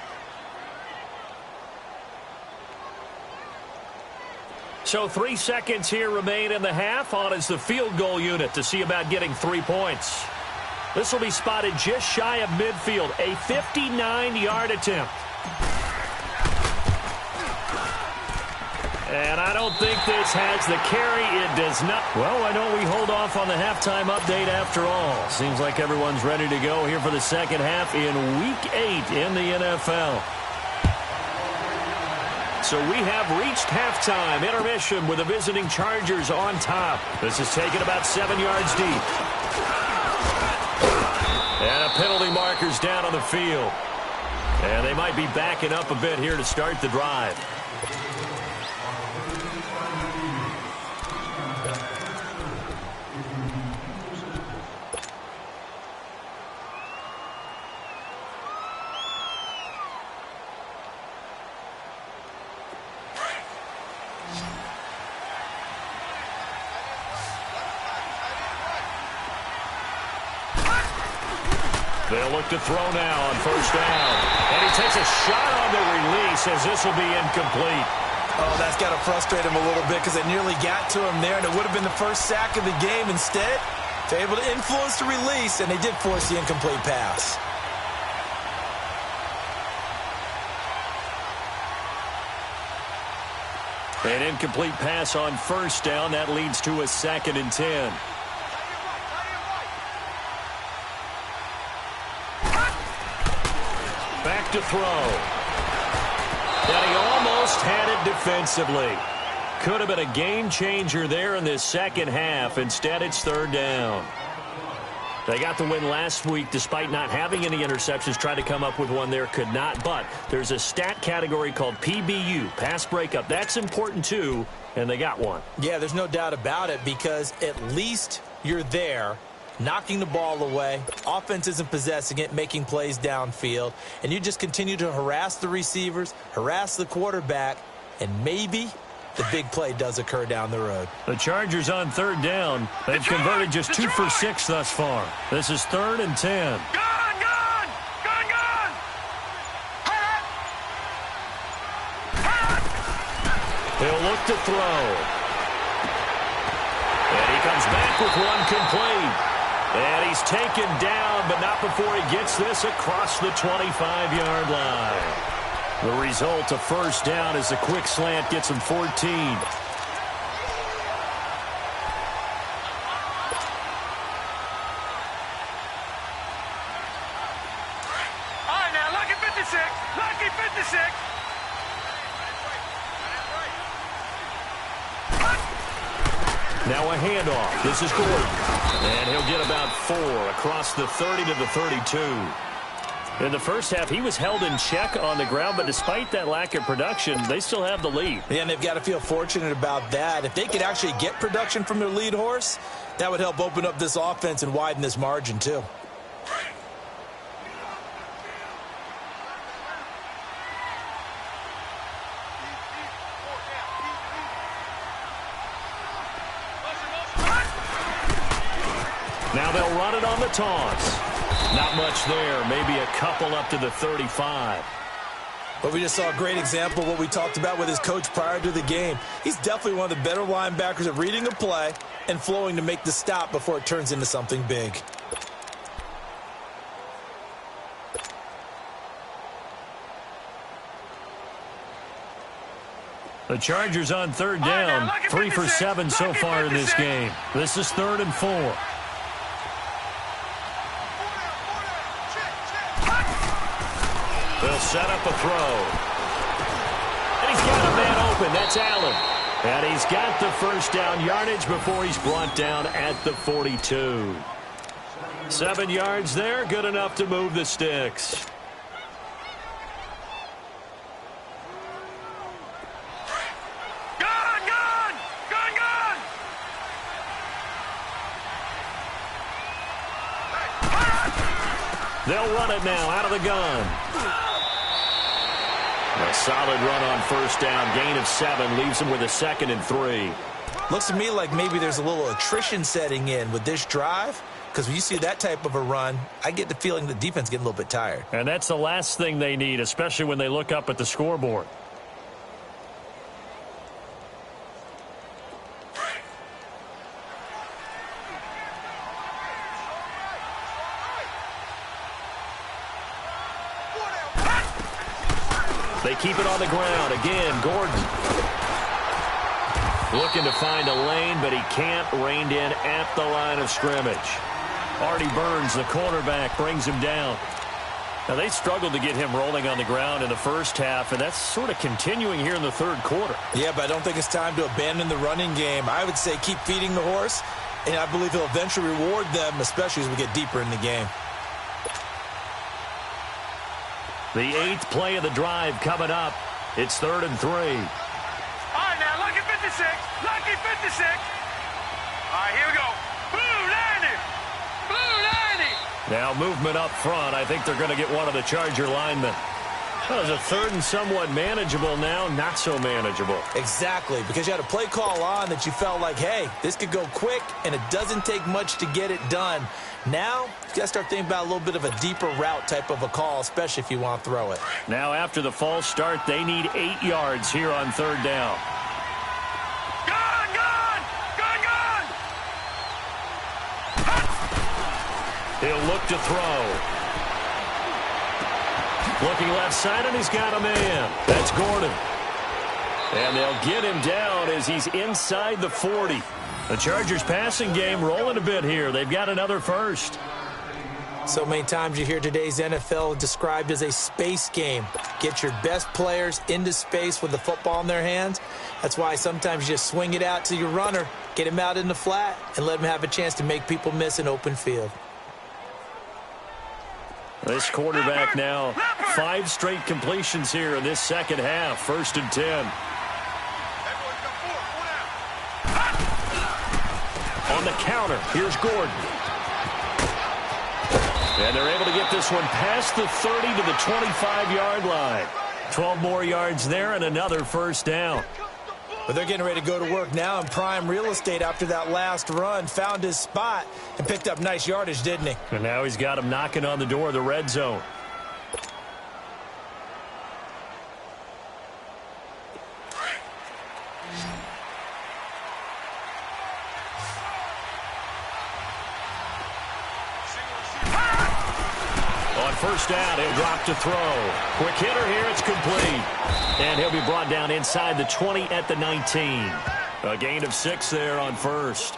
So 3 seconds here remain in the half. On is the field goal unit to see about getting 3 points. This will be spotted just shy of midfield. A 59-yard attempt. And I don't think this has the carry. It does not. Well, why don't we hold off on the halftime update after all? Seems like everyone's ready to go here for the second half in Week 8 in the NFL. So we have reached halftime intermission with the visiting Chargers on top. This is taken about 7 yards deep. And a penalty marker's down on the field. And they might be backing up a bit here to start the drive. They'll look to throw now on first down. And he takes a shot on the release as this will be incomplete. Oh, that's got to frustrate him a little bit because they nearly got to him there, and it would have been the first sack of the game. Instead, they're able to influence the release, and they did force the incomplete pass. An incomplete pass on first down. That leads to a 2nd and 10. Back to throw. And he almost had it defensively. Could have been a game changer there in this second half. Instead, it's 3rd down. They got the win last week despite not having any interceptions. Tried to come up with one there, could not. But there's a stat category called PBU, pass breakup. That's important too, and they got one. Yeah, there's no doubt about it because at least you're there, knocking the ball away. Offense isn't possessing it, making plays downfield. And you just continue to harass the receivers, harass the quarterback, and maybe the big play does occur down the road. The Chargers on 3rd down. They've converted just 2 for 6 thus far. This is 3rd and 10. He'll look to throw. And he comes back with one complete. And he's taken down, but not before he gets this across the 25-yard line. The result, a first down as a quick slant gets him 14. All right, now, lucky 56. Lucky 56. Now a handoff. This is Gordon. And he'll get about 4 across the 30 to the 32. In the first half, he was held in check on the ground, but despite that lack of production, they still have the lead. Yeah, and they've got to feel fortunate about that. If they could actually get production from their lead horse, that would help open up this offense and widen this margin, too. Now they'll run it on the toss. Not much there, maybe a couple up to the 35. But we just saw a great example of what we talked about with his coach prior to the game. He's definitely one of the better linebackers of reading a play and flowing to make the stop before it turns into something big. The Chargers on third down, 3 for 7 so far in this game. This is 3rd and 4. They'll set up a throw. And he's got a man open. That's Allen. And he's got the first down yardage before he's brought down at the 42. 7 yards there, good enough to move the sticks. They'll run it now out of the gun. A solid run on first down. Gain of 7 leaves him with a 2nd and 3. Looks to me like maybe there's a little attrition setting in with this drive, because when you see that type of a run, I get the feeling the defense getting a little bit tired. And that's the last thing they need, especially when they look up at the scoreboard. They keep it on the ground. Again, Gordon looking to find a lane, but he can't. Reined in at the line of scrimmage. Artie Burns, the cornerback, brings him down. Now, they struggled to get him rolling on the ground in the first half, and that's sort of continuing here in the third quarter. Yeah, but I don't think it's time to abandon the running game. I would say keep feeding the horse, and I believe he'll eventually reward them, especially as we get deeper in the game. The 8th play of the drive coming up. It's 3rd and 3. All right, now, lucky 56. Lucky 56. All right, here we go. Blue 90. Blue 90. Now movement up front. I think they're going to get one of the Charger linemen. That was a 3rd and somewhat manageable now. Not so manageable. Exactly, because you had a play call on that you felt like, hey, this could go quick, and it doesn't take much to get it done. Now, you got to start thinking about a little bit of a deeper route type of a call, especially if you want to throw it. Now, after the false start, they need 8 yards here on 3rd down. Gun, gun, gun, gun. He'll look to throw. Looking left side, and he's got a man. That's Gordon. And they'll get him down as he's inside the 40. The Chargers passing game rolling a bit here. They've got another first. So many times you hear today's NFL described as a space game. Get your best players into space with the football in their hands. That's why sometimes you just swing it out to your runner, get him out in the flat, and let him have a chance to make people miss an open field. This quarterback now, 5 straight completions here in this second half. 1st and 10. On the counter, here's Gordon. And they're able to get this one past the 30 to the 25-yard line. 12 more yards there and another first down. But they're getting ready to go to work now in prime real estate after that last run. Found his spot and picked up nice yardage, didn't he? And now he's got him knocking on the door of the red zone. First down, he'll drop to throw. Quick hitter here, it's complete. And he'll be brought down inside the 20 at the 19. A gain of 6 there on first.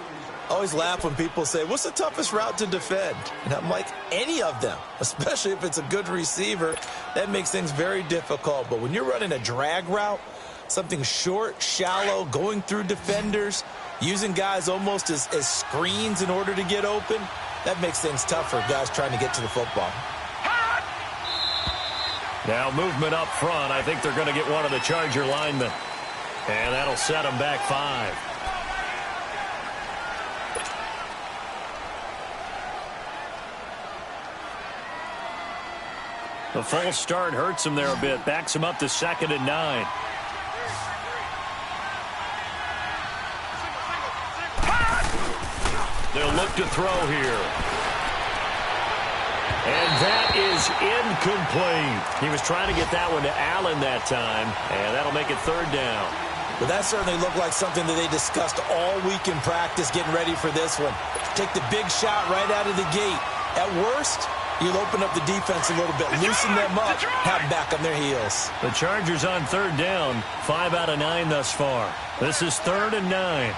Always laugh when people say, what's the toughest route to defend? And I'm like, any of them, especially if it's a good receiver. That makes things very difficult. But when you're running a drag route, something short, shallow, going through defenders, using guys almost as screens in order to get open, that makes things tough for guys trying to get to the football. Now movement up front. I think they're going to get one of the Charger linemen. And that'll set them back 5. The false start hurts him there a bit. Backs him up to 2nd and 9. They'll look to throw here. And that is incomplete. He was trying to get that one to Allen that time, and that'll make it 3rd down. Well, that certainly looked like something that they discussed all week in practice, getting ready for this one. Take the big shot right out of the gate. At worst, you'll open up the defense a little bit, loosen them up, have them back on their heels. The Chargers on 3rd down, 5 out of 9 thus far. This is 3rd and 9.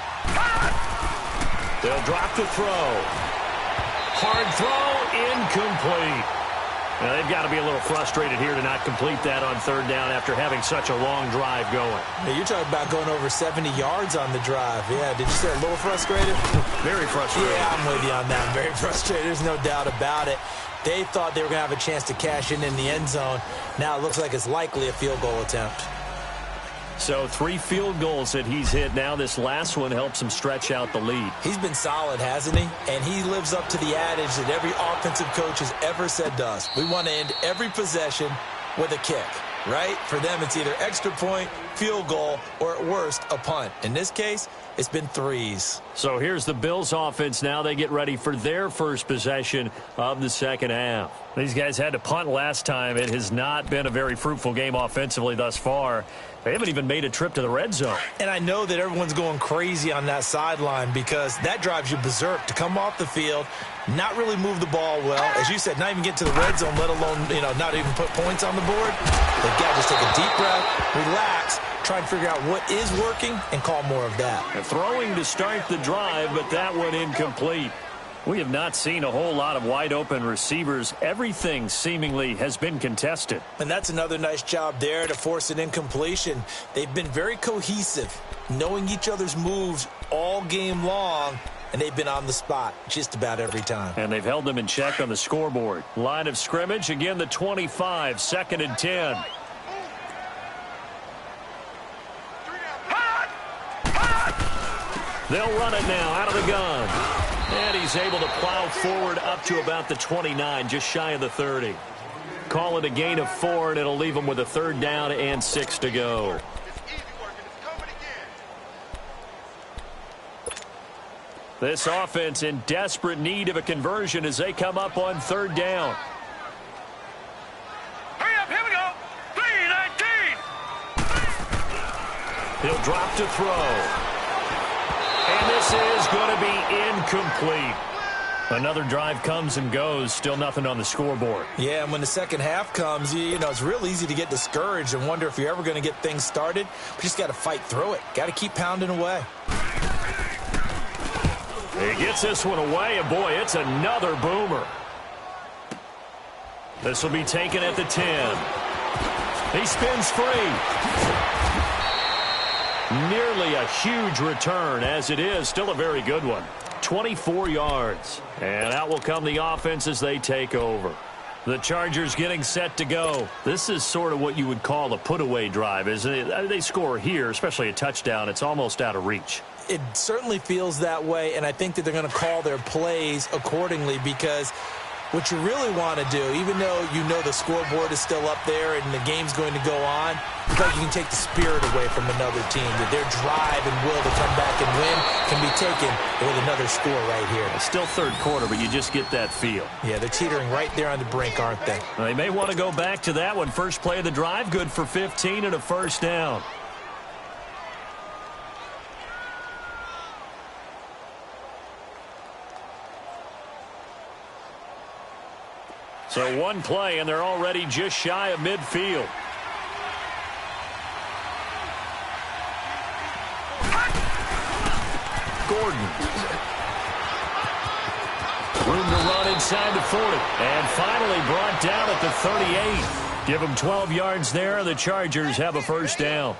They'll drop the throw. Hard throw, incomplete. Now, they've got to be a little frustrated here to not complete that on 3rd down after having such a long drive going. Yeah, you're talking about going over 70 yards on the drive. Yeah, did you say a little frustrated? Very frustrated. Yeah, I'm with you on that. Very frustrated. There's no doubt about it. They thought they were going to have a chance to cash in the end zone. Now it looks like it's likely a field goal attempt. So 3 field goals that he's hit now. This last one helps him stretch out the lead. He's been solid, hasn't he? And he lives up to the adage that every offensive coach has ever said to us. We want to end every possession with a kick, right? For them, it's either extra point, field goal, or at worst, a punt. In this case, it's been 3s. So here's the Bills offense now. They get ready for their first possession of the second half. These guys had to punt last time. It has not been a very fruitful game offensively thus far. They haven't even made a trip to the red zone. And I know that everyone's going crazy on that sideline because that drives you berserk to come off the field, not really move the ball well. As you said, not even get to the red zone, let alone, not even put points on the board. They've got to just take a deep breath, relax, try and figure out what is working and call more of that. And throwing to start the drive, but that one incomplete. We have not seen a whole lot of wide-open receivers. Everything seemingly has been contested. And that's another nice job there to force an incompletion. They've been very cohesive, knowing each other's moves all game long, and they've been on the spot just about every time. And they've held them in check on the scoreboard. Line of scrimmage, again the 25, 2nd and 10. They'll run it now out of the gun. And he's able to plow forward up to about the 29, just shy of the 30. Call it a gain of 4, and it'll leave him with a 3rd down and 6 to go. This offense in desperate need of a conversion as they come up on 3rd down. Hurry up, here we go. 3-19. He'll drop to throw. And this is going to be incomplete. Another drive comes and goes. Still nothing on the scoreboard. Yeah, and when the second half comes, it's real easy to get discouraged and wonder if you're ever going to get things started. We just got to fight through it. Got to keep pounding away. He gets this one away, and boy, it's another boomer. This will be taken at the 10. He spins free. Nearly a huge return, as it is. Still a very good one. 24 yards. And out will come the offense as they take over. The Chargers getting set to go. This is sort of what you would call a put-away drive, isn't it? They score here, especially a touchdown. It's almost out of reach. It certainly feels that way, and I think that they're going to call their plays accordingly because what you really want to do, even though you know the scoreboard is still up there and the game's going to go on, it's like you can take the spirit away from another team, that their drive and will to come back and win can be taken with another score right here. It's still 3rd quarter, but you just get that feel. Yeah, they're teetering right there on the brink, aren't they? They may want to go back to that one. First play of the drive, good for 15 and a 1st down. So one play, and they're already just shy of midfield. Gordon. Room to run inside the 40. And finally brought down at the 38. Give them 12 yards there. The Chargers have a 1st down.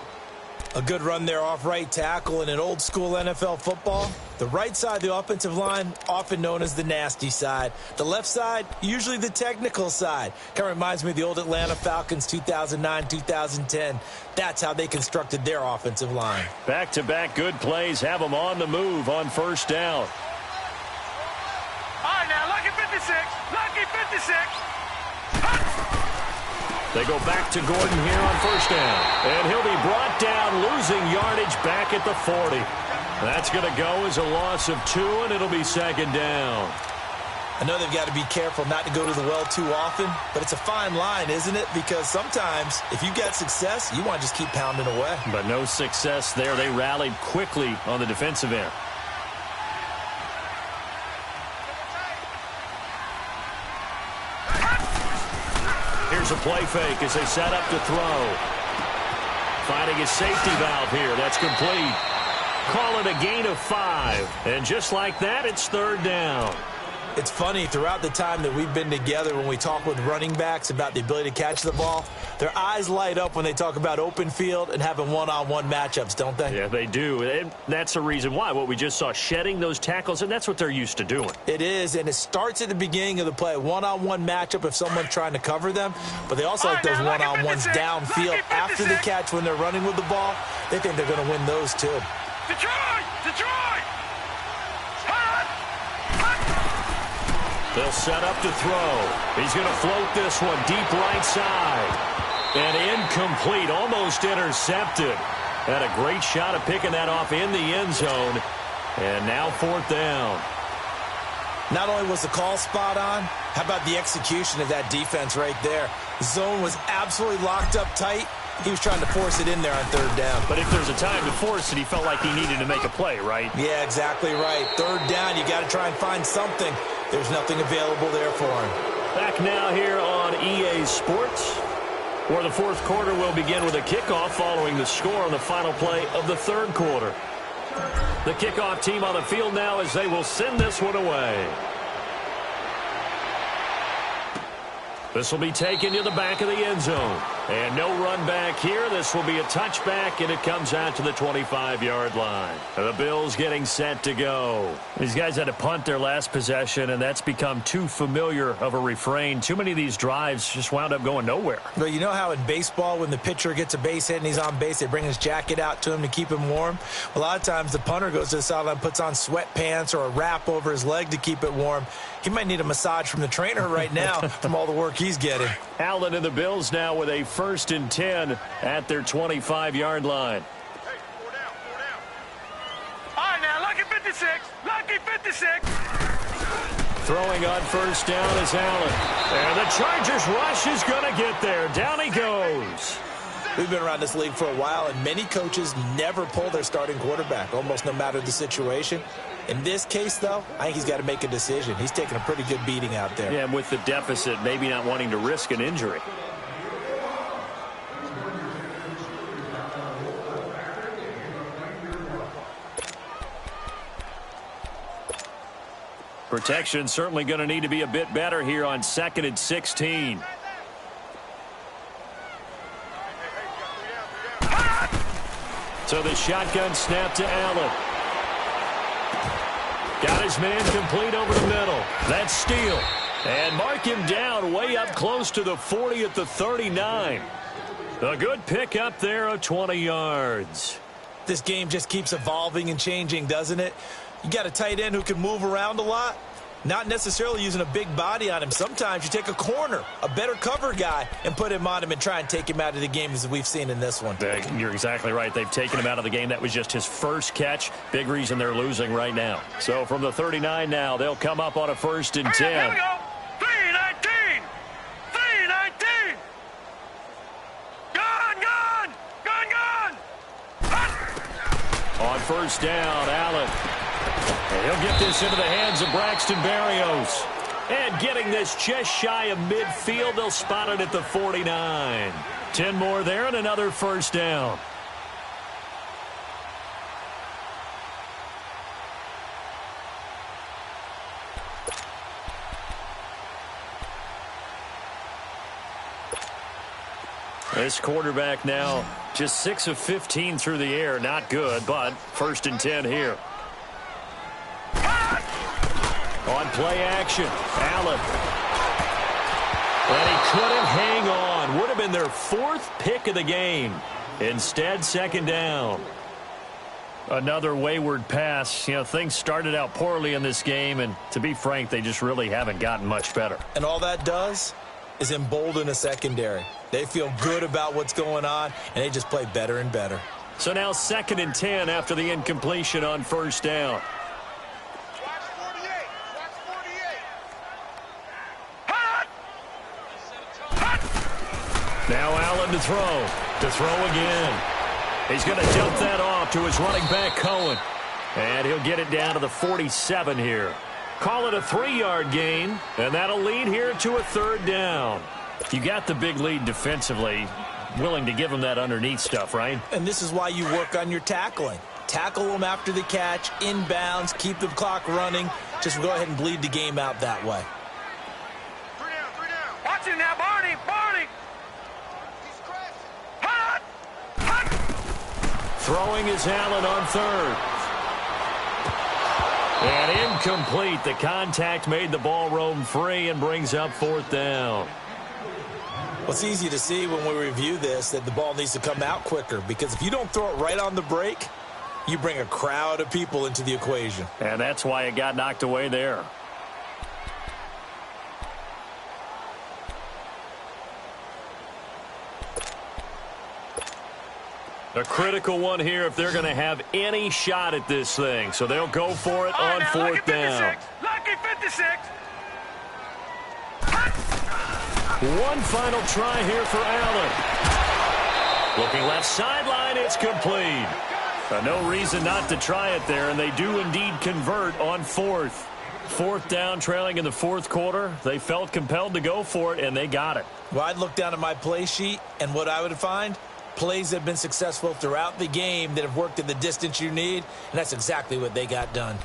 A good run there off right tackle. In an old-school NFL football, the right side of the offensive line, often known as the nasty side. The left side, usually the technical side. Kind of reminds me of the old Atlanta Falcons 2009-2010. That's how they constructed their offensive line. Back-to-back good plays have them on the move on first down. All right, now, lucky 56. Lucky 56. They go back to Gordon here on first down. And he'll be brought down, losing yardage back at the 40. That's going to go as a loss of 2, and it'll be second down. I know they've got to be careful not to go to the well too often, but it's a fine line, isn't it? Because sometimes, if you get success, you want to just keep pounding away. But no success there. They rallied quickly on the defensive end. Here's a play fake as they set up to throw. Finding his safety valve here. That's complete. Call it a gain of 5. And just like that, it's third down. It's funny, throughout the time that we've been together, when we talk with running backs about the ability to catch the ball, their eyes light up when they talk about open field and having one-on-one matchups, don't they? Yeah, they do. And that's the reason why. What we just saw, shedding those tackles, and that's what they're used to doing. It is, and it starts at the beginning of the play. One-on-one matchup if someone's trying to cover them, but they also like those one-on-ones downfield after the catch when they're running with the ball. They think they're going to win those, too. Detroit! Detroit! They'll set up to throw. He's going to float this one deep right side. And incomplete, almost intercepted. Had a great shot of picking that off in the end zone. And now fourth down. Not only was the call spot on, how about the execution of that defense right there? The zone was absolutely locked up tight. He was trying to force it in there on third down. But if there's a time to force it, he felt like he needed to make a play, right? Yeah, exactly right. Third down, you got to try and find something. There's nothing available there for him. Back now here on EA Sports, where the fourth quarter will begin with a kickoff following the score on the final play of the third quarter. The kickoff team on the field now as they will send this one away. This will be taken to the back of the end zone. And no run back here. This will be a touchback, and it comes out to the 25-yard line. The Bills getting set to go. These guys had to punt their last possession, and that's become too familiar of a refrain. Too many of these drives just wound up going nowhere. But you know how in baseball, when the pitcher gets a base hit and he's on base, they bring his jacket out to him to keep him warm? A lot of times the punter goes to the sideline, puts on sweatpants or a wrap over his leg to keep it warm. He might need a massage from the trainer right now from all the work he's getting. Allen and the Bills now with a 1st and 10 at their 25-yard line. Hey, 4 down, 4 down. All right, now, lucky 56. Lucky 56. Throwing on first down is Allen. And the Chargers rush is going to get there. Down he goes. We've been around this league for a while, and many coaches never pull their starting quarterback, almost no matter the situation. In this case, though, I think he's got to make a decision. He's taking a pretty good beating out there. Yeah, and with the deficit, maybe not wanting to risk an injury. Protection certainly going to need to be a bit better here on 2nd and 16. So the shotgun snap to Allen. Got his man complete over the middle. That's Steele. And mark him down way up close to the 40 at the 39. A good pick up there of 20 yards. This game just keeps evolving and changing, doesn't it? You got a tight end who can move around a lot. Not necessarily using a big body on him. Sometimes you take a corner, a better cover guy, and put him on him and try and take him out of the game as we've seen in this one. You're exactly right. They've taken him out of the game. That was just his first catch. Big reason they're losing right now. So from the 39 now, they'll come up on a 1st and 10. Here we go. 319. 319. Gone. On first down, Allen. And he'll get this into the hands of Braxton Berrios. And getting this just shy of midfield, they'll spot it at the 49. 10 more there and another first down. This quarterback now Just 6 of 15 through the air. Not good, but 1st and 10 here. On play action, Allen. And he couldn't hang on. Would have been their 4th pick of the game. Instead, 2nd down. Another wayward pass. You know, things started out poorly in this game, and to be frank, they just really haven't gotten much better. And all that does is embolden a secondary. They feel good about what's going on, and they just play better and better. So now 2nd and 10 after the incompletion on 1st down. Now Allen to throw. To throw again. He's going to dump that off to his running back, Cohen. And he'll get it down to the 47 here. Call it a 3-yard gain, and that'll lead here to a 3rd down. You got the big lead defensively. Willing to give them that underneath stuff, right? And this is why you work on your tackling. Tackle them after the catch, inbounds, keep the clock running. Just go ahead and bleed the game out that way. 3 down. Watch it now, Barney. He's crashing. Hot. Throwing is Allen on 3rd. And incomplete. The contact made the ball roam free and brings up 4th down. Well, it's easy to see when we review this that the ball needs to come out quicker, because if you don't throw it right on the break, you bring a crowd of people into the equation. And that's why it got knocked away there. A critical one here if they're going to have any shot at this thing. So they'll go for it on 4th down. Lucky 56. One final try here for Allen. Looking left sideline, it's complete. No reason not to try it there, and they do indeed convert on 4th. 4th down, trailing in the 4th quarter. They felt compelled to go for it, and they got it. Well, I'd look down at my play sheet, and what I would find, plays that have been successful throughout the game that have worked at the distance you need, and that's exactly what they got done.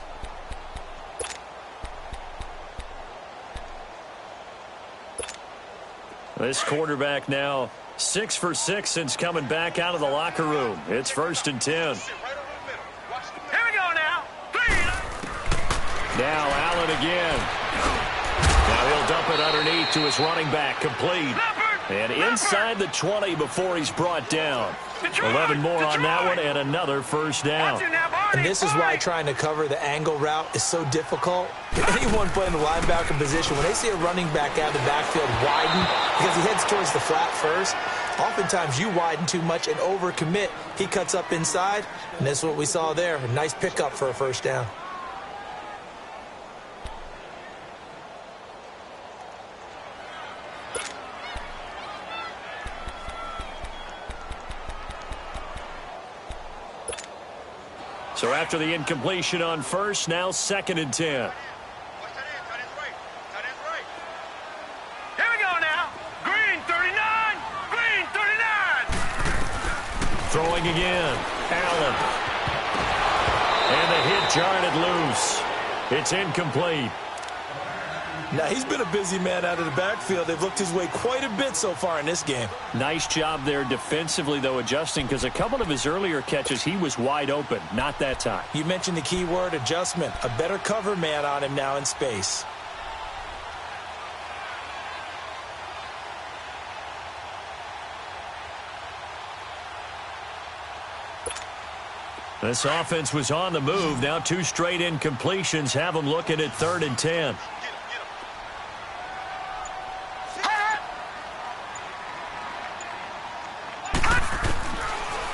This quarterback now 6 for 6 since coming back out of the locker room. It's 1st and 10. Here we go now. 3. Now Allen again. Now he'll dump it underneath to his running back, complete. And inside the 20 before he's brought down. 11 more on that one, and another 1st down. And this is why trying to cover the angle route is so difficult. Anyone playing the linebacker position, when they see a running back out of the backfield widen, because he heads towards the flat first, oftentimes you widen too much and overcommit. He cuts up inside, and that's what we saw there. A nice pickup for a 1st down. So after the incompletion on 1st, now 2nd and 10. Here we go now. Green 39. Green 39. Throwing again. Allen. And the hit jarred it loose. It's incomplete. Now, he's been a busy man out of the backfield. They've looked his way quite a bit so far in this game. Nice job there defensively, though, adjusting, because a couple of his earlier catches, he was wide open. Not that time. You mentioned the key word, adjustment. A better cover man on him now in space. This offense was on the move. Now 2 straight incompletions have them looking at 3rd and 10.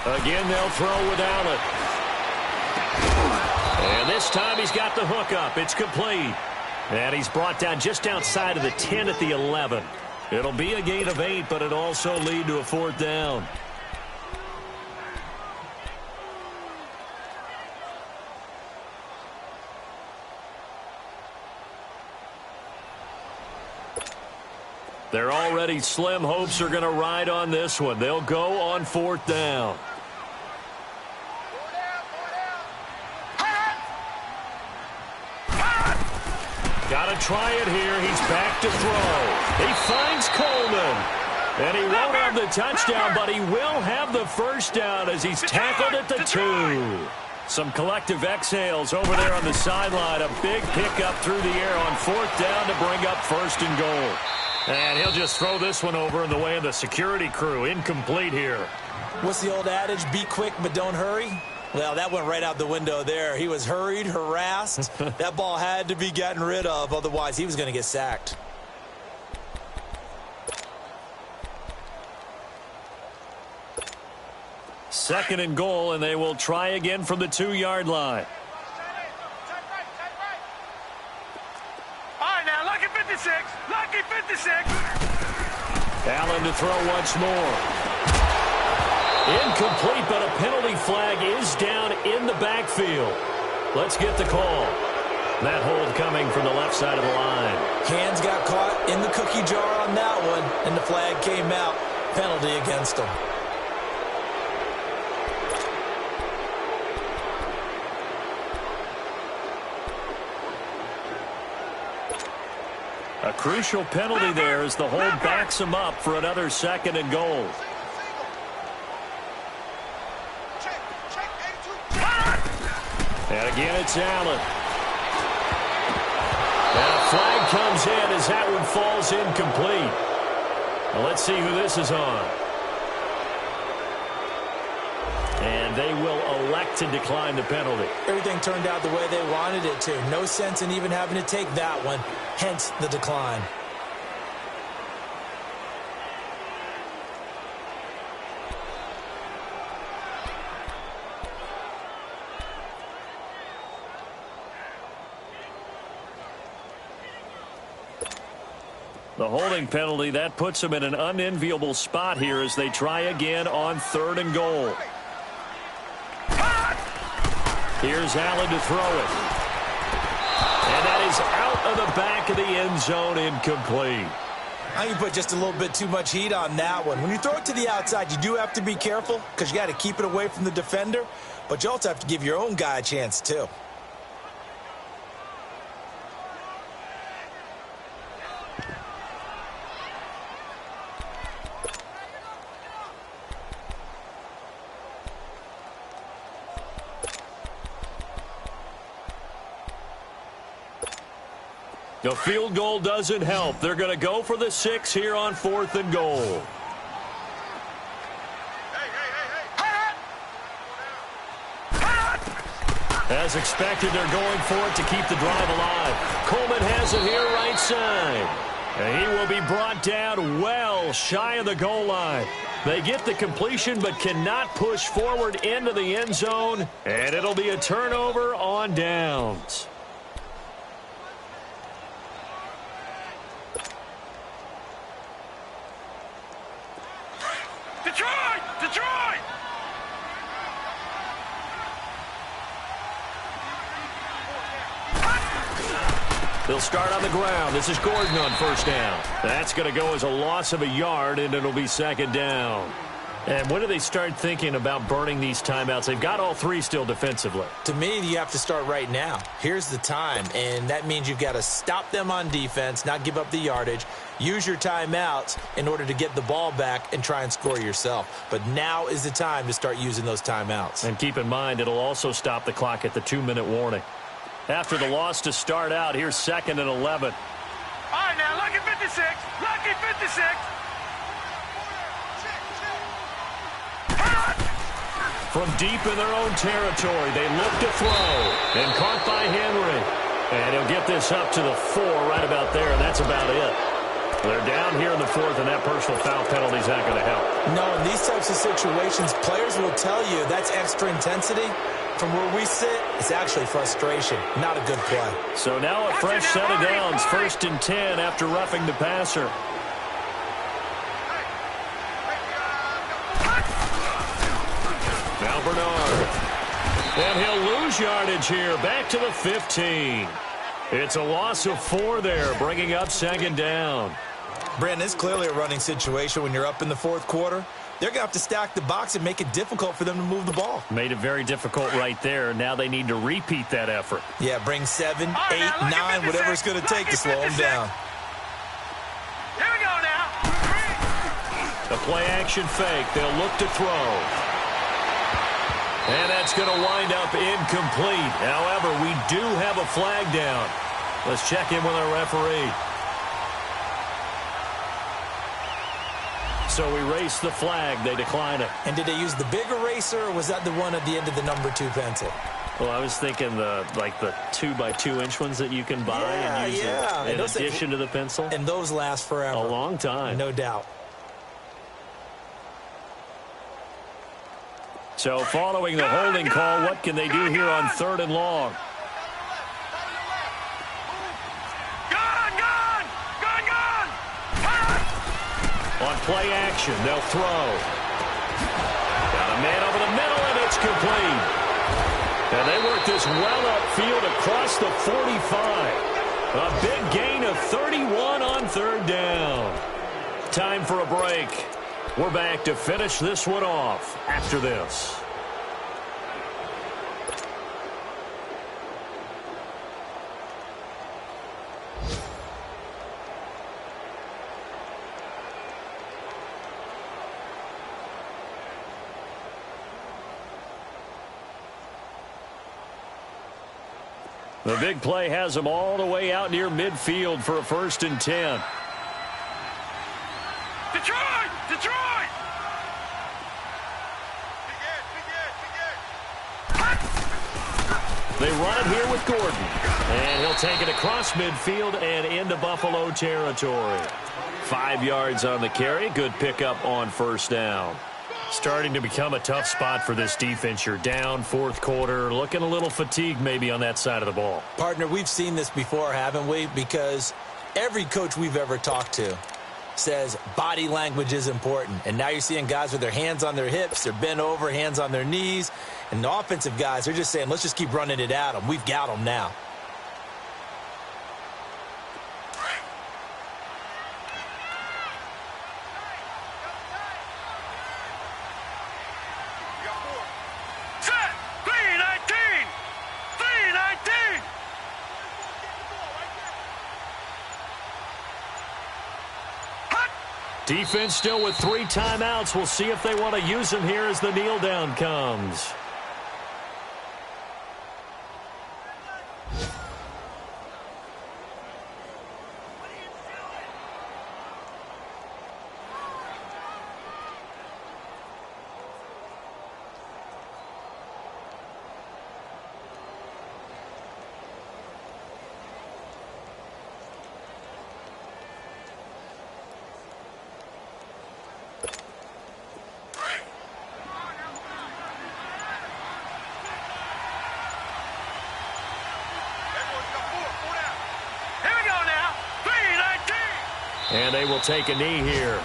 Again, they'll throw with Allen. And this time he's got the hook up. It's complete. And he's brought down just outside of the 10 at the 11. It'll be a gain of 8, but it'll also lead to a 4th down. Their already slim hopes are going to ride on this one. They'll go on 4th down. Got to try it here. He's back to throw. He finds Coleman. And he won't have the touchdown, but he will have the first down as he's tackled at the 2. Some collective exhales over there on the sideline. A big pickup through the air on 4th down to bring up 1st and goal. And he'll just throw this one over in the way of the security crew. Incomplete here. What's the old adage? Be quick, but don't hurry. Well, that went right out the window there. He was hurried, harassed. That ball had to be gotten rid of. Otherwise, he was going to get sacked. Second and goal, and they will try again from the 2-yard line. All right, now, lucky 56. Lucky 56. Allen to throw once more. Incomplete, but a penalty flag is down in the backfield. Let's get the call. That hold coming from the left side of the line. Hands got caught in the cookie jar on that one, and the flag came out. Penalty against him. A crucial penalty there as the hold backs him up for another 2nd and goal. And again, it's Allen. And a flag comes in as that one falls incomplete. Well, let's see who this is on. And they will elect to decline the penalty. Everything turned out the way they wanted it to. No sense in even having to take that one. Hence the decline. The holding penalty, that puts them in an unenviable spot here as they try again on 3rd and goal. Here's Allen to throw it. And that is out of the back of the end zone, incomplete. I think you put just a little bit too much heat on that one. When you throw it to the outside, you do have to be careful because you got to keep it away from the defender, but you also have to give your own guy a chance too. The field goal doesn't help. They're going to go for the 6 here on 4th and goal. As expected, they're going for it to keep the drive alive. Coleman has it here right side. And he will be brought down well shy of the goal line. They get the completion but cannot push forward into the end zone. And it'll be a turnover on downs. Detroit! They'll start on the ground. This is Gordon on 1st down. That's going to go as a loss of a yard, and it'll be 2nd down. And when do they start thinking about burning these timeouts? They've got all 3 still defensively. To me, you have to start right now. Here's the time, and that means you've got to stop them on defense, not give up the yardage, use your timeouts in order to get the ball back and try and score yourself. But now is the time to start using those timeouts. And keep in mind, it'll also stop the clock at the 2-minute warning. After the loss to start out, here's 2nd and 11. All right, now, lucky 56. Lucky 56. From deep in their own territory, they look to throw. And caught by Henry. And he'll get this up to the 4 right about there, and that's about it. They're down here in the 4th, and that personal foul penalty is not going to help. No, in these types of situations, players will tell you that's extra intensity. From where we sit, it's actually frustration, not a good play. So now a fresh set of downs, 1st and 10 after roughing the passer. Now Bernard. And he'll lose yardage here, back to the 15. It's a loss of 4 there, bringing up 2nd down. Brandon, it's clearly a running situation when you're up in the 4th quarter. They're going to have to stack the box and make it difficult for them to move the ball. Made it very difficult right there. Now they need to repeat that effort. Yeah, bring 7, 8, 9, whatever it's going to take to slow them down. Here we go now. A play-action fake. They'll look to throw. And that's going to wind up incomplete. However, we do have a flag down. Let's check in with our referee. So we race the flag. They decline it. And did they use the big eraser, or was that the one at the end of the number 2 pencil? Well, I was thinking the 2x2-inch ones that you can buy and use in addition to the pencil. And those last forever. A long time. No doubt. So following the holding call, what can they do here on 3rd and long? On play action, they'll throw. Got a man over the middle, and it's complete. And they work this well upfield across the 45. A big gain of 31 on 3rd down. Time for a break. We're back to finish this one off after this. The big play has them all the way out near midfield for a 1st and 10. Detroit! Detroit! They run it here with Gordon. And he'll take it across midfield and into Buffalo territory. 5 yards on the carry. Good pickup on 1st down. Starting to become a tough spot for this defense. You're down 4th quarter, looking a little fatigued maybe on that side of the ball. Partner, we've seen this before, haven't we? Because every coach we've ever talked to says body language is important. And now you're seeing guys with their hands on their hips, they're bent over, hands on their knees. And the offensive guys, they're just saying, let's just keep running it at them. We've got them now. Defense still with 3 timeouts. We'll see if they want to use them here as the kneel down comes. And they will take a knee here.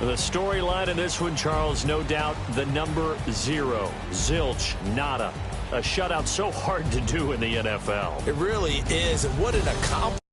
The storyline in this one, Charles, no doubt the number 0. Zilch, nada. A shutout so hard to do in the NFL. It really is. And what an accomplishment.